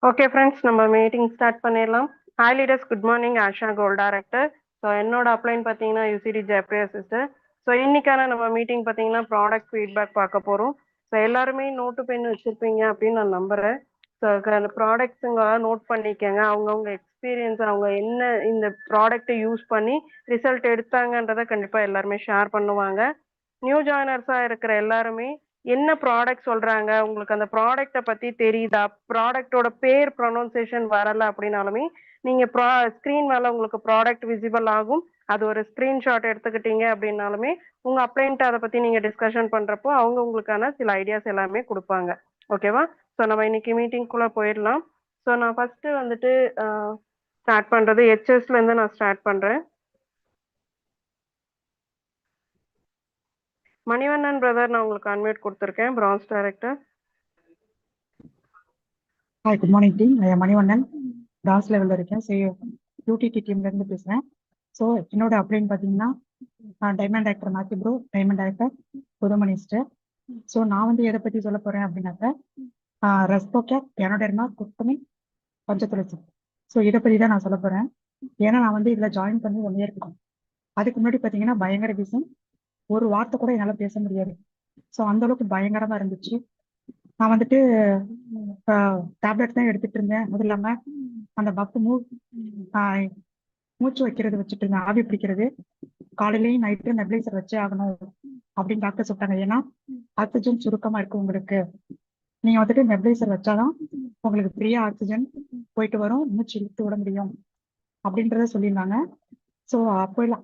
Okay friends, நம்ம meeting start பண்ணிடலாம். Hi leaders, good morning. Asha gold director. So என்னோட upline பார்த்தீங்கன்னா யூசிடி ஜெயப்ரியா சிஸ்டர். ஸோ இன்னைக்கான நம்ம மீட்டிங் பார்த்தீங்கன்னா ப்ராடக்ட் ஃபீட்பேக் பார்க்க போகிறோம். ஸோ எல்லாருமே நோட்டு பென் வச்சுருப்பீங்க அப்படின்னு நான் நம்புகிறேன். ஸோ அந்த ப்ராடக்ட்ஸுங்க நோட் பண்ணிக்கங்க. அவங்கவுங்க எக்ஸ்பீரியன்ஸ், அவங்க என்ன இந்த ப்ராடக்ட்டை யூஸ் பண்ணி ரிசல்ட் எடுத்தாங்கன்றதை கண்டிப்பாக எல்லாருமே ஷேர் பண்ணுவாங்க. நியூ ஜாயினர்ஸாக இருக்கிற எல்லாருமே என்ன ப்ராடக்ட் சொல்றாங்க, உங்களுக்கு அந்த ப்ராடக்ட்டை பத்தி தெரியுதா, ப்ராடக்ட்டோட பேர் ப்ரொனவுன்சியேஷன் வரல அப்படின்னாலுமே நீங்க ஸ்கிரீன் மேல உங்களுக்கு ப்ராடக்ட் விசிபிள் ஆகும். அது ஒரு ஸ்கிரீன்ஷாட் எடுத்துக்கிட்டீங்க அப்படின்னாலுமே உங்க அப்ளைன்ட்டு அதை பத்தி நீங்க டிஸ்கஷன் பண்றப்போ அவங்க உங்களுக்கான சில ஐடியாஸ் எல்லாமே கொடுப்பாங்க. ஓகேவா? ஸோ நம்ம இன்னைக்கு மீட்டிங்குள்ள போயிடலாம். ஸோ நான் ஃபர்ஸ்ட் வந்துட்டு ஸ்டார்ட் பண்றது ஹெச்எஸ்ல இருந்து நான் ஸ்டார்ட் பண்றேன். மணிவண்ணன் பிரதர், நான் உங்களுக்கு அன்மியூட் கொடுத்துருக்கேன், branch director. Hi, good morning team. Manivannan டான்ஸ் லெவலில் இருக்கேன். யூடிடி டீம்லேருந்து பேசுகிறேன். ஸோ என்னோட அப்படின்னு பார்த்தீங்கன்னா டைமண்ட் ஆக்டர் மாத்தி ப்ரோ, டைமண்ட் ஆக்டர் புதுமணி சிஸ்டர். ஸோ நான் வந்து எதை பற்றி சொல்ல போகிறேன் அப்படின்னாக்க ரெஸ்போகேட், பியானோடெர்மா, குர்குமின், பஞ்சதுளசி. ஸோ இதை பற்றி தான் நான் சொல்ல போகிறேன். ஏன்னா நான் வந்து இதில் ஜாயின் பண்ணி 1 இயர் இருக்கும். அதுக்கு முன்னாடி பார்த்தீங்கன்னா பயங்கர பிஸி, ஒரு வார்த்தை கூட என்னால் பேச முடியாது. ஸோ அந்த அளவுக்கு பயங்கரமாக இருந்துச்சு. நான் வந்துட்டு டேப்லெட் தான் எடுத்துட்டு இருந்தேன். அது இல்லாம அந்த பஃப் மூச்சு வைக்கிறது வச்சுட்டு இருந்தேன், ஆவி பிடிக்கிறது. காலையிலயும் நைட்டு நெப்ளைசர் வச்சே ஆகணும் அப்படின்னு டாக்டர் சொல்லிட்டாங்க. ஏன்னா ஆக்சிஜன் சுருக்கமா இருக்கு உங்களுக்கு, நீங்க வந்துட்டு நெப்ளைசர் வச்சாதான் உங்களுக்கு ஃப்ரீயா ஆக்சிஜன் போயிட்டு வரும், மூச்சு இழுத்து விட முடியும் அப்படின்றத சொல்லியிருந்தாங்க. ஸோ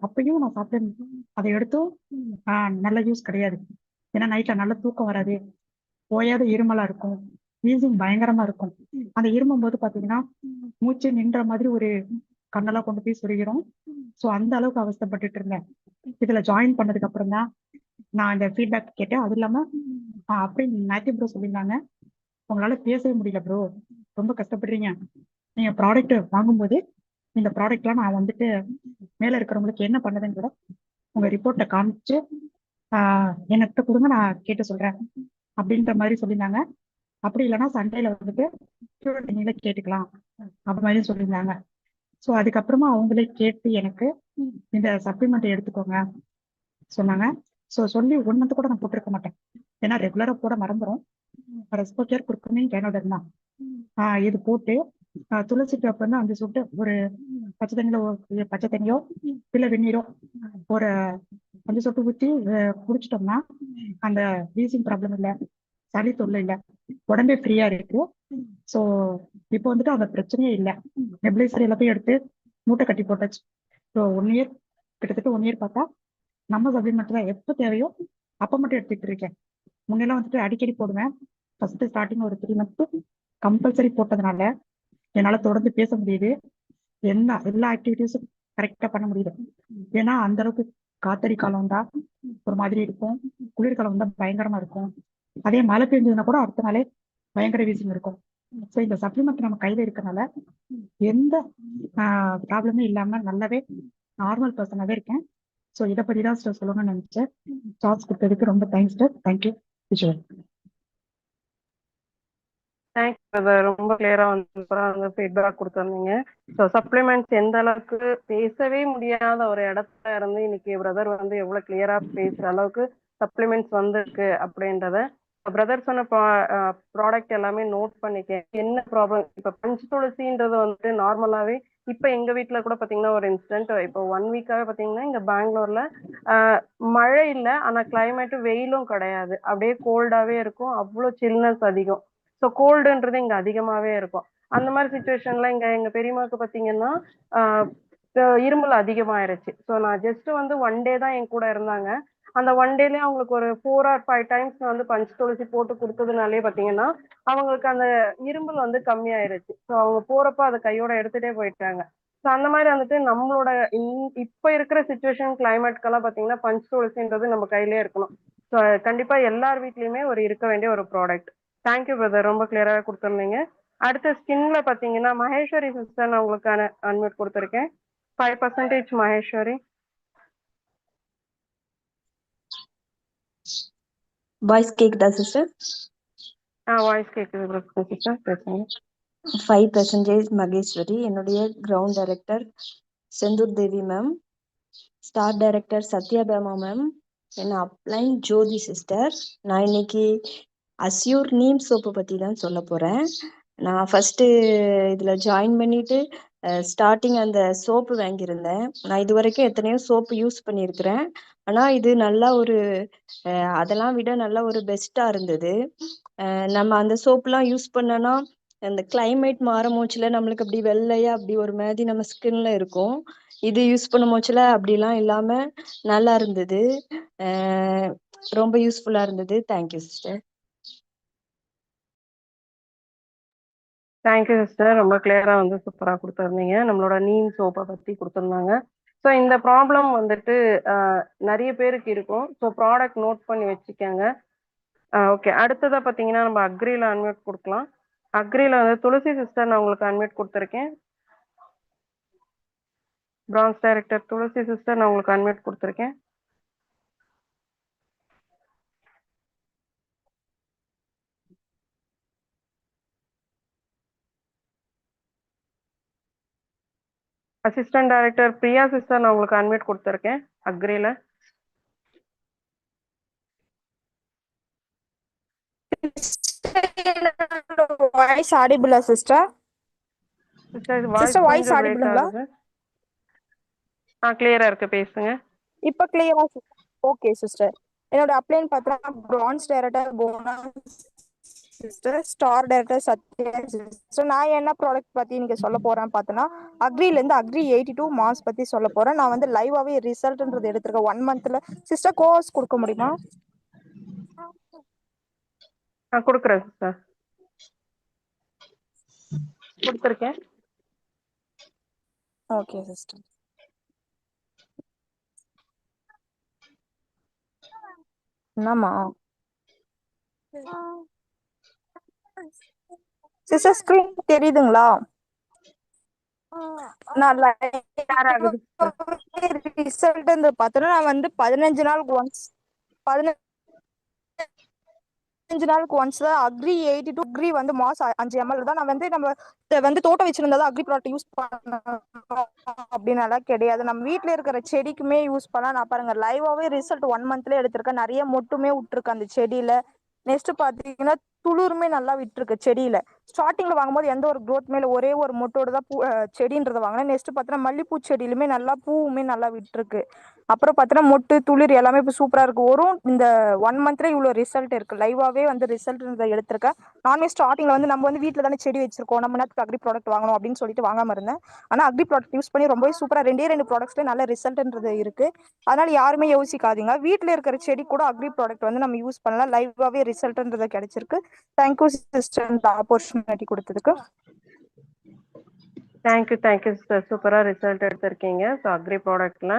அப்பயும் நான் சாப்பிட்டேன். அதை எடுத்தும் நல்ல யூஸ் கிடையாது. ஏன்னா நைட்ல நல்ல தூக்கம் வராது, ஓயாத இருமலா இருக்கும், வீசிங் பயங்கரமா இருக்கும். அந்த இருமும் போது பாத்தீங்கன்னா மூச்சு நின்ற மாதிரி ஒரு கண்ணெல்லாம் கொண்டு போய் சொருகிறோம். ஸோ அந்த அளவுக்கு அவஸ்தைப்பட்டுட்டு இருந்தேன். இதுல ஜாயின் பண்ணதுக்கு அப்புறம் தான் நான் இந்த ஃபீட்பேக் கேட்டேன். அது இல்லாம அப்படி மேத்யூ ப்ரோ சொல்லியிருந்தாங்க, உங்களால பேசவே முடியல ப்ரோ, ரொம்ப கஷ்டப்படுறீங்க, நீங்க ப்ராடக்ட் வாங்கும்போது இந்த ப்ராடக்ட்லாம் நான் வந்துட்டு மேல இருக்கிறவங்களுக்கு என்ன பண்ணதுன்னு கூட உங்க ரிப்போர்ட்டை காமிச்சு என்கிட்ட கொடுங்க, நான் கேட்டு சொல்றேன் அப்படின்ற மாதிரி சொல்லியிருந்தாங்க. அப்படி இல்லைன்னா சண்டேல வந்துட்டு நீங்களே கேட்டுக்கலாம் அப்படி மாதிரி சொல்லியிருந்தாங்க. ஸோ அதுக்கப்புறமா அவங்களே கேட்டு எனக்கு இந்த சப்ளிமெண்ட் எடுத்துக்கோங்க சொன்னாங்க. ஸோ சொல்லி 1 மந்த் கூட நான் போட்டிருக்க மாட்டேன், ஏன்னா ரெகுலரா போட மறந்துடும். ரெஸ்போகேர் குர்குமின் கேனோடர்மா இது போட்டு துளசிக்கு அப்புறம் அந்த சுட்டு ஒரு பச்சை தண்ணியோ இல்ல வெந்நீரோ ஒரு 5 சொட்டு ஊற்றி குடிச்சிட்டோம்னா அந்த வீசிங் ப்ராப்ளம் இல்லை, சளி தொல்லை இல்லை, உடம்பே ஃப்ரீயா இருக்கு. ஸோ இப்போ வந்துட்டு அந்த பிரச்சனையே இல்லை. நெப்ளைசர் எல்லாத்தையும் எடுத்து மூட்டை கட்டி போட்டாச்சு. ஸோ 1 இயர், கிட்டத்தட்ட 1 இயர் பார்த்தா நம்ம சப்ளிமெண்ட் தான் எப்போ தேவையோ அப்போ மட்டும் எடுத்துக்கிட்டு இருக்கேன். முன்னெல்லாம் வந்துட்டு அடிக்கடி போடுவேன். ஃபர்ஸ்ட் ஸ்டார்டிங் ஒரு 3 மந்த்ஸ் கம்பல்சரி போட்டதுனால என்னால தொடர்ந்து பேச முடியுது, எல்லா ஆக்டிவிட்டிஸும் கரெக்டா பண்ண முடியுது. ஏன்னா அந்த அளவுக்கு காத்தடி காலம் தான் ஒரு மாதிரி இருக்கும், குளிர்காலம் தான் பயங்கரமா இருக்கும். அதே மழை பெஞ்சதுன்னா கூட அடுத்த நாளே பயங்கர வீசிங் இருக்கும். ஸோ இந்த சப்ளிமெண்ட் நம்ம கையில இருக்கனால எந்த ப்ராப்ளமே இல்லாம நல்லாவே நார்மல் பர்சனாவே இருக்கேன். ஸோ இதை பத்தி தான் சார் சொல்லணும்னு நினைச்சேன். சார்ஜ் கொடுத்ததுக்கு ரொம்ப thanks sir. Thank you. Thanks brother, ரொம்ப கிளியரா வந்து சூப்பரா வந்து ஃபீட்பேக் கொடுத்துருந்தீங்க. ஸோ சப்ளிமெண்ட்ஸ் எந்த அளவுக்கு பேசவே முடியாத ஒரு இடத்துல இருந்து இன்னைக்கு பிரதர் வந்து எவ்வளவு கிளியரா பேசுற அளவுக்கு சப்ளிமெண்ட்ஸ் வந்திருக்கு அப்படின்றத பிரதர் சொன்ன ப்ராடக்ட் எல்லாமே நோட் பண்ணிக்கேன். என்ன ப்ராப்ளம் இப்ப பஞ்சு துளசின்றது வந்துட்டு நார்மலாவே இப்ப எங்க வீட்டுல கூட பாத்தீங்கன்னா ஒரு இன்சிடென்ட், இப்போ 1 வீக்காவே பாத்தீங்கன்னா இங்க பெங்களூர்ல மழை இல்லை, ஆனா கிளைமேட் வெயிலும் கிடையாது, அப்படியே கோல்டாவே இருக்கும், அவ்வளவு சில்னஸ் அதிகம். ஸோ கோல்டுன்றது இங்க அதிகமாவே இருக்கும். அந்த மாதிரி சுச்சுவேஷன்ல இங்க எங்க பெரியம்மாக்கு பாத்தீங்கன்னா இருமல் அதிகமாயிருச்சு. ஸோ நான் ஜஸ்ட் வந்து 1 டே தான் என் கூட இருந்தாங்க. அந்த 1 டேலயே அவங்களுக்கு ஒரு 4 or 5 டைம்ஸ் வந்து பஞ்சு துளசி போட்டு கொடுத்ததுனாலே பாத்தீங்கன்னா அவங்களுக்கு அந்த இருமல் வந்து கம்மியாயிருச்சு. ஸோ அவங்க போறப்ப அதை கையோட எடுத்துட்டே போயிட்டாங்க. ஸோ அந்த மாதிரி வந்துட்டு நம்மளோட இப்ப இருக்கிற சுச்சுவேஷன் கிளைமேட்க்கெல்லாம் பாத்தீங்கன்னா பஞ்சு துளசின்றது நம்ம கையிலே இருக்கணும். ஸோ கண்டிப்பா எல்லார் வீட்லயுமே ஒரு இருக்க வேண்டிய ஒரு ப்ராடக்ட். தேங்க்யூ பிரதர், ரொம்ப கிளியராக கொடுத்துருந்தீங்க. அடுத்த ஸ்கின்ல பாத்தீங்கன்னா மகேஸ்வரி சிஸ்டர், நான் உங்களுக்கான அன்மியூட் கொடுத்துருக்கேன். 5% மகேஸ்வரி. வாய்ஸ் கேக்குதா சிஸ்டர்? வாய்ஸ் கேக்குது சிஸ்டர், பேசுங்க. 5% மகேஸ்வரி. என்னுடைய கிரவுண்ட் டைரக்டர் செந்தூர் தேவி மேம், ஸ்டார் டைரக்டர் சத்யாபாமா மேம், என்ன அப்ளைன் ஜோதி சிஸ்டர். நான் இன்னைக்கு அஸ்யூர் நீம் சோப்பு பற்றி தான் சொல்ல போகிறேன். நான் ஃபஸ்ட்டு இதில் ஜாயின் பண்ணிவிட்டு ஸ்டார்டிங் அந்த சோப்பு வாங்கியிருந்தேன். நான் இது வரைக்கும் எத்தனையோ சோப்பு யூஸ் பண்ணியிருக்கிறேன். ஆனால் இது நல்லா ஒரு அதெல்லாம் விட நல்லா ஒரு பெஸ்ட்டாக இருந்தது. நம்ம அந்த சோப்புலாம் யூஸ் பண்ணோன்னா அந்த கிளைமேட் மாறும்போச்சுல நம்மளுக்கு அப்படி வெள்ளையா அப்படி ஒரு மாதிரி நம்ம ஸ்கின்ல இருக்கும். இது யூஸ் பண்ணும்போச்சுல அப்படிலாம் இல்லாமல் நல்லா இருந்தது. ரொம்ப யூஸ்ஃபுல்லாக இருந்தது. Thank you sister. தேங்க்யூ சிஸ்டர், ரொம்ப கிளியரா வந்து சூப்பரா கொடுத்துருந்தீங்க. நம்மளோட நீம் சோப்பை பத்தி கொடுத்துருந்தாங்க. ஸோ இந்த ப்ராப்ளம் வந்துட்டு நிறைய பேருக்கு இருக்கும். ஸோ ப்ராடக்ட் நோட் பண்ணி வச்சுக்கோங்க. ஓகே, அடுத்ததா பார்த்தீங்கன்னா நம்ம அக்ரியில் அன்மியூட் கொடுக்கலாம். அக்ரியில் வந்து துளசி சிஸ்டர் நான் உங்களுக்கு அன்மியூட் கொடுத்துருக்கேன். பிரான்ச் டைரக்டர் துளசி சிஸ்டர் நான் உங்களுக்கு அன்மியூட் கொடுத்துருக்கேன். அசிஸ்டன்ட் டைரக்டர் பிரியா சிஸ்டர் நான் உங்களுக்கு அன்மியூட் கொடுத்துருக்கேன் அக்ரியில். வாய்ஸ் ஆடிபிளா sister? Sister voice sister voice கொஞ்சம் பிரேக் ஆடிபிளுங்களா? ஆகுது. கிளியரா இருக்கு, பேசுங்க. இப்போ கிளியரா? Okay sister. என்னோட அப்ளைன் பார்த்தா பிரான்ஸ் டைரக்டர் போனா sister, star director Sathya sister. நான் என்ன ப்ராடக்ட் பத்தி நீங்க சொல்ல போறேன் பார்த்தோன்னா அக்ரில இருந்து அக்ரி 82 மாஸ் பத்தி சொல்ல போறேன். நான் வந்து லைவாவே ரிசல்ட்ன்றது எடுத்திருக்கேன் 1 மந்த்ல. சிஸ்டர் கோர்ஸ் கொடுக்க முடியுமா? கொடுக்குறேன் சிஸ்டர், கொடுத்துருக்கேன். Okay sister. என்னம்மா சிஸ்டர் ஸ்கிரீன் தெரியுதுங்களா? நான் ஷேர் ஆகுது சிஸ்டர். ரிசல்ட் பார்த்தோன்னா நான் வந்து 15 நாளுக்கு ஒன்ஸ் தான் அக்ரி 82 அக்ரி வந்து மாஸ் 5 ml தான். நான் வந்து நம்ம வந்து தோட்டம் வச்சிருந்தா அக்ரி ப்ராடக்ட் யூஸ் பண்ணணும் அப்படின்னால கிடையாது. நம்ம வீட்டில் இருக்கிற செடிக்குமே யூஸ் பண்ணலாம். நான் பாருங்க லைவாவே ரிசல்ட் 1 மந்த்ல எடுத்திருக்கேன். நிறைய மொட்டுமே விட்டுருக்கு அந்த செடியில. நெக்ஸ்ட் பாத்தீங்கன்னா துளிருமே நல்லா விட்டுருக்கு செடியில. ஸ்டார்டிங்ல வாங்கும்போது எந்த ஒரு க்ரோத் மேல ஒரே ஒரு மொட்டோட தான் பூ செடின்றதை வாங்கினேன். நெக்ஸ்ட் பார்த்தீங்கன்னா மல்லிப்பூ செடியிலுமே நல்லா பூவுமே நல்லா விட்டுருக்கு. அப்புறம் பார்த்தீங்கன்னா மொட்டு துளிர் எல்லாமே இப்போ சூப்பரா இருக்கு. இந்த 1 மந்த்ல இவ்வளோ ரிசல்ட் இருக்கு. லைவாவே வந்து ரிசல்ட் எடுத்திருக்கேன். நானே ஸ்டார்டிங்ல வந்து நம்ம வந்து வீட்டில் தானே செடி வச்சிருக்கோம், நம்ம நேரத்துக்கு அக்ரி ப்ராடக்ட் வாங்கணும் அப்படின்னு சொல்லிட்டு வாங்காம இருந்தேன். ஆனால் அக்ரி ப்ராடக்ட் யூஸ் பண்ணி ரொம்பவே சூப்பரா 2 ப்ராடக்ட்ஸ்ல நல்ல ரிசல்ட்ன்றது இருக்கு. அதனால யாருமே யோசிக்காதீங்க, வீட்டில் இருக்கிற செடி கூட அக்ரி ப்ராடக்ட் வந்து நம்ம யூஸ் பண்ணலாம். லைவாவே ரிசல்ட்ன்றது கிடைச்சிருக்கு. தேங்க்யூ சிஸ்டர் இந்த ஆப்பர்ச்சுனிட்டி கொடுத்ததுக்கு. தேங்க்யூ சிஸ்டர், சூப்பரா ரிசல்ட் எடுத்திருக்கீங்க. ஸோ அக்ரி ப்ராடக்ட்ல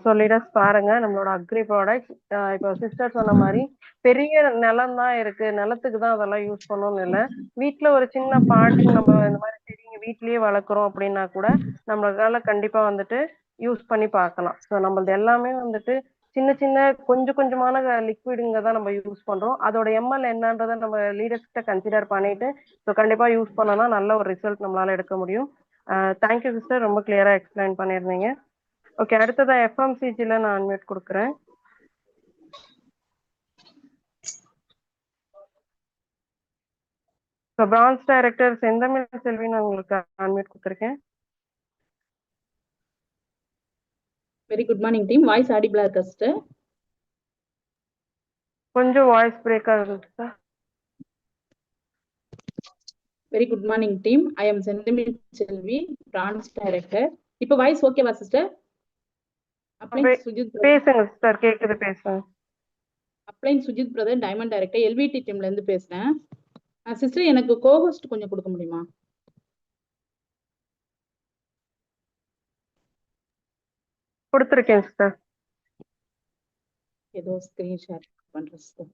ஸோ லீடர்ஸ் பாருங்க, நம்மளோட அக்ரி ப்ராடக்ட் இப்போ சிஸ்டர் சொன்ன மாதிரி பெரிய நிலம் தான் இருக்கு, நிலத்துக்கு தான் அதெல்லாம் யூஸ் பண்ணணும்னு இல்லை. வீட்டுல ஒரு சின்ன பாட்டிங் நம்ம இந்த மாதிரி செடிங்க வீட்லயே வளர்க்குறோம் அப்படின்னா கூட நம்மளால கண்டிப்பா வந்துட்டு யூஸ் பண்ணி பார்க்கலாம். ஸோ நம்மளது எல்லாமே வந்துட்டு சின்ன சின்ன கொஞ்சம் கொஞ்சமான லிக்விடுங்க தான் நம்ம யூஸ் பண்றோம். அதோட எம்எல் என்னன்றதை நம்ம லீடர்ஸ் கிட்ட கன்சிடர் பண்ணிட்டு ஸோ கண்டிப்பா யூஸ் பண்ணோம்னா நல்ல ஒரு ரிசல்ட் நம்மளால எடுக்க முடியும். தேங்க்யூ சிஸ்டர், ரொம்ப கிளியரா எக்ஸ்பிளைன் பண்ணியிருந்தீங்க. ஓகே, அடுத்ததா எஃப்எம்சிஜில நான் அன்மியூட் கொடுக்குறேன். ஸோ பிரான்ச் டைரக்டர் செந்தமிழ் செல்வி நான் உங்களுக்கு அன்மியூட் கொடுத்துருக்கேன். Very good morning team. Voice ஆடிபிளா இருக்கா சிஸ்டர்? கொஞ்சம் வாய்ஸ் பிரேக் ஆகுது sir. Very good morning team. I am Senthamizh Selvi, branch director. இப்போ வாய்ஸ் ஓகேவா சிஸ்டர்? பேசுங்க சிஸ்டர், கேக்குது, பேசுங்க. Upline Sujith brother, diamond director, LVD டீம்ல இருந்து பேசுறேன். சிஸ்டர் எனக்கு கோஹோஸ்ட் கொஞ்சம் கொடுக்க முடியுமா? கொடுத்துருக்கேன் சிஸ்டர். ஏதோ ஸ்கிரீன் ஷேர் பண்றேன் சிஸ்டர்.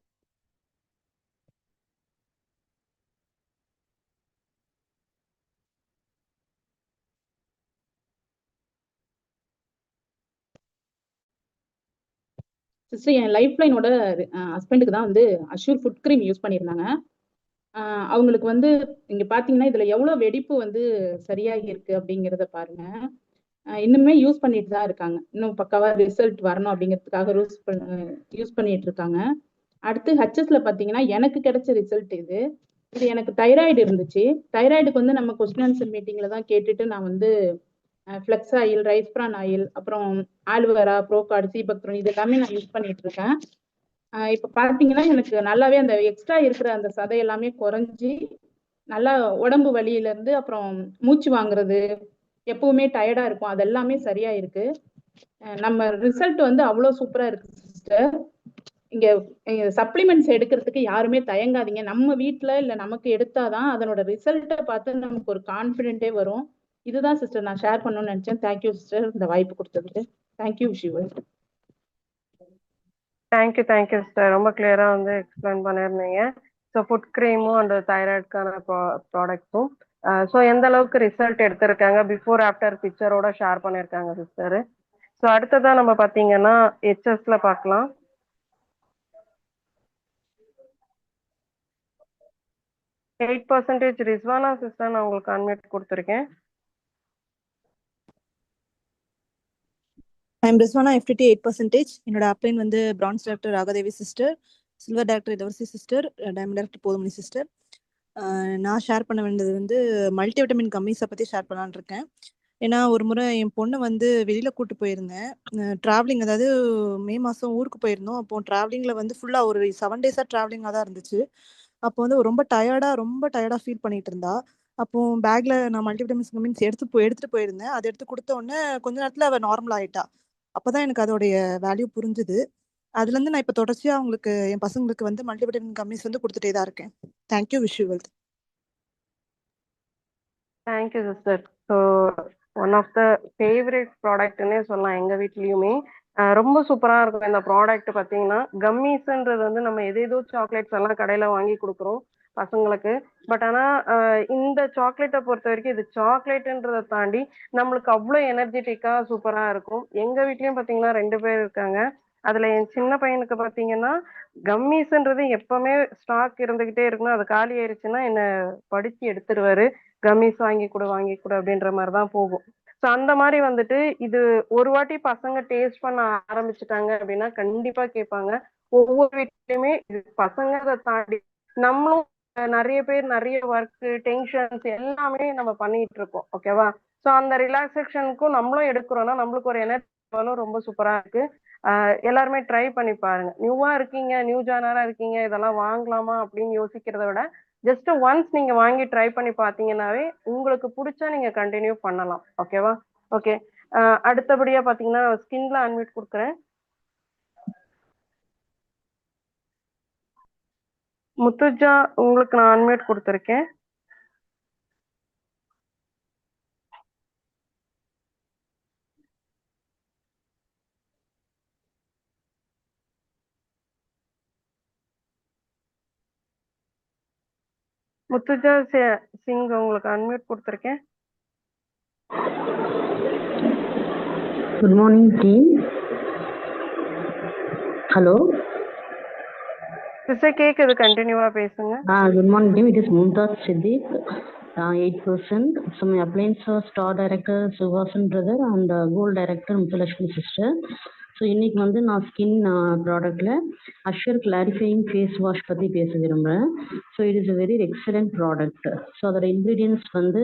சிஸ்டர் என் லைஃப் லைனோட ஹஸ்பண்டுக்கு தான் வந்து அஷ்யூர் ஃபுட் கிரீம் யூஸ் பண்ணியிருந்தாங்க. அவங்களுக்கு வந்து இங்க பாத்தீங்கன்னா இதுல எவ்வளவு வெடிப்பு வந்து சரியாகி இருக்கு அப்படிங்கிறத பாருங்க. இன்னுமே யூஸ் பண்ணிட்டு தான் இருக்காங்க. இன்னும் பக்காவா ரிசல்ட் வரணும் அப்படிங்கிறதுக்காக யூஸ் பண்ணிட்டு இருக்காங்க. அடுத்து ஹச்எஸ்ல பாத்தீங்கன்னா எனக்கு கிடைச்ச ரிசல்ட் இது. இது எனக்கு தைராய்டு இருந்துச்சு. தைராய்டுக்கு வந்து நம்ம கொஸ்டின் ஆன்சர் மீட்டிங்ல தான் கேட்டுட்டு நான் வந்து ஃபிளக்ஸ் ஆயில், ரைஸ்பிரான் ஆயில், அப்புறம் ஆல்வேரா, ப்ரோகார்டு, சீபக்த்ரோன் இது எல்லாமே நான் யூஸ் பண்ணிட்டு இருக்கேன். இப்ப பாத்தீங்கன்னா எனக்கு நல்லாவே அந்த எக்ஸ்ட்ரா இருக்கிற அந்த சதை எல்லாமே குறைஞ்சி நல்லா உடம்பு வலியில இருந்து அப்புறம் மூச்சு வாங்குறது, எப்பவுமே டயர்டா இருக்கும், அது எல்லாமே சரியா இருக்கு. நம்ம ரிசல்ட் வந்து அவ்வளவு சூப்பரா இருக்கு சிஸ்டர். இங்க சப்ளிமெண்ட்ஸ் எடுக்கிறதுக்கு யாருமே தயங்காதீங்க. நம்ம வீட்ல இல்ல நமக்கு எடுத்தாதான் அதனோட ரிசல்ட்டை பார்த்து நமக்கு ஒரு கான்பிடென்ட்டே வரும். இதுதான் சிஸ்டர் நான் ஷேர் பண்ணணும்னு நினைச்சேன். தேங்க்யூ சிஸ்டர் இந்த வாய்ப்பு கொடுத்ததுக்கு. Thank you visual. தேங்க்யூ சிஸ்டர், ரொம்ப கிளியரா வந்து எக்ஸ்பிளைன் பண்ணியிருந்தீங்க. ஸோ ஃபுட் க்ரீமும் அந்த தைராய்டுக்கான ப்ராடக்ட்ஸும் ஸோ எந்த அளவுக்கு ரிசல்ட் எடுத்திருக்காங்க பிஃபோர் ஆஃப்டர் பிக்சரோட ஷேர் பண்ணியிருக்காங்க சிஸ்டர். ஸோ அடுத்ததான் நம்ம பார்த்தீங்கன்னா ஹெச்எஸ்ல பார்க்கலாம். எயிட் பர்சன்டேஜ் ரிஸ்வானா சிஸ்டர், நான் உங்களுக்கு அன்மியூட் கொடுத்துருக்கேன். I am Rizwana, FTT 8%. என்னோட அப்ளைன் வந்து branch director Ragadevi sister, silver director Ilavarasi sister, diamond director Pothumani sister. நான் ஷேர் பண்ண வேண்டியது வந்து மல்டிவிட்டமின் கம்மிஸை பற்றி ஷேர் பண்ணலான்னு இருக்கேன். ஏன்னா ஒரு முறை என் பொண்ணை வந்து வெளியில் கூட்டு போயிருந்தேன். ட்ராவலிங், அதாவது மே மாதம் ஊருக்கு போயிருந்தோம். அப்போ ட்ராவலிங்கில் வந்து ஃபுல்லாக ஒரு 7 டேஸாக ட்ராவலிங்காக தான் இருந்துச்சு. அப்போ வந்து ரொம்ப டயர்டாக ஃபீல் பண்ணிட்டு இருந்தா. அப்போ பேக்ல நான் மல்டிவிட்டமின்ஸ் கம்மின்ஸ் எடுத்துட்டு போயிருந்தேன். அதை எடுத்து கொடுத்த உடனே கொஞ்ச நேரத்தில் அவள் நார்மல் ஆயிட்டா. அப்போதான் எனக்கு அதோடைய வேல்யூ புரிஞ்சுது. அதுலேருந்து நான் இப்போ தொடர்ச்சியாக அவங்களுக்கு, என் பசங்களுக்கு வந்து மல்டிவிட்டமின் கம்மிஸ் வந்து கொடுத்துட்டே தான் இருக்கேன். Thank you, wish you wealth. Thank you sister. So one of the favourite ப்ராடக்ட்னே சொல்லலாம் எங்கள் வீட்லேயுமே. ரொம்ப சூப்பராக இருக்கும் இந்த ப்ராடக்ட். பார்த்தீங்கன்னா கம்மீஸ்ன்றது வந்து நம்ம ஏதேதோ சாக்லேட்ஸ் எல்லாம் கடையில் வாங்கி கொடுக்குறோம் பசங்களுக்கு. பட் ஆனால் இந்த சாக்லேட்டை பொறுத்த வரைக்கும் இது சாக்லேட்டுன்றதை தாண்டி நம்மளுக்கு அவ்வளோ எனர்ஜெட்டிக்காக சூப்பராக இருக்கும். எங்கள் வீட்லேயும் பார்த்தீங்கன்னா 2 பேர் இருக்காங்க. அதில் என் சின்ன பையனுக்கு பார்த்தீங்கன்னா கம்மீஸ்ன்றது எப்பவுமே ஸ்டாக் இருந்துக்கிட்டே இருக்கணும். அது காலி ஆயிடுச்சுன்னா என்னை படித்து எடுத்துருவாரு. கம்மிஸ் வாங்கி கொடு அப்படின்ற மாதிரி தான் போகும். ஸோ அந்த மாதிரி வந்துட்டு இது ஒரு வாட்டி பசங்க டேஸ்ட் பண்ண ஆரம்பிச்சுட்டாங்க அப்படின்னா கண்டிப்பா கேட்பாங்க. ஒவ்வொரு வீட்லயுமே இது பசங்க அதை தாண்டி நம்மளும் நிறைய பேர் நிறைய ஒர்க் டென்ஷன்ஸ் எல்லாமே நம்ம பண்ணிட்டு இருக்கோம். ஓகேவா? ஸோ அந்த ரிலாக்ஸேஷனுக்கும் நம்மளும் எடுக்கிறோம்னா நம்மளுக்கு ஒரு எனர்ஜி ரொம்ப சூப்பரா இருக்கு. எல்லாருமே ட்ரை பண்ணி பாருங்க. நியூவா இருக்கீங்க, நியூ ஜானரா இருக்கீங்க, இதெல்லாம் வாங்கலாமா அப்படின்னு யோசிக்கிறத விட ஜஸ்ட் ஒன்ஸ் நீங்க வாங்கி ட்ரை பண்ணி பாத்தீங்கன்னாவே உங்களுக்கு பிடிச்சா நீங்க கண்டினியூ பண்ணலாம். ஓகேவா? ஓகே. அடுத்தபடியா பாத்தீங்கன்னா ஸ்கின்ல அன்மியூட் கொடுக்குறேன். முத்துஜா, உங்களுக்கு நான் அன்மியூட் கொடுத்துருக்கேன். முத்துஜா சிங், உங்களுக்கு அன்மியூட் கொடுத்துருக்கேன். Good morning, team. Hello. Sister கேக்குது, கண்டினியூவா பேசுங்க. Good morning, team. It is Mumtaz Siddiq, 8%. So my appliance are Star Director Suvasan brother and Gold Director Muthalakshmi sister. So இன்னைக்கு வந்து நான் ஸ்கின் ப்ராடக்டில் அஷ்யூர் கிளாரிஃபையிங் ஃபேஸ் வாஷ் பற்றி பேச விரும்புகிறேன். So it is a very excellent product. So அதோட ingredients வந்து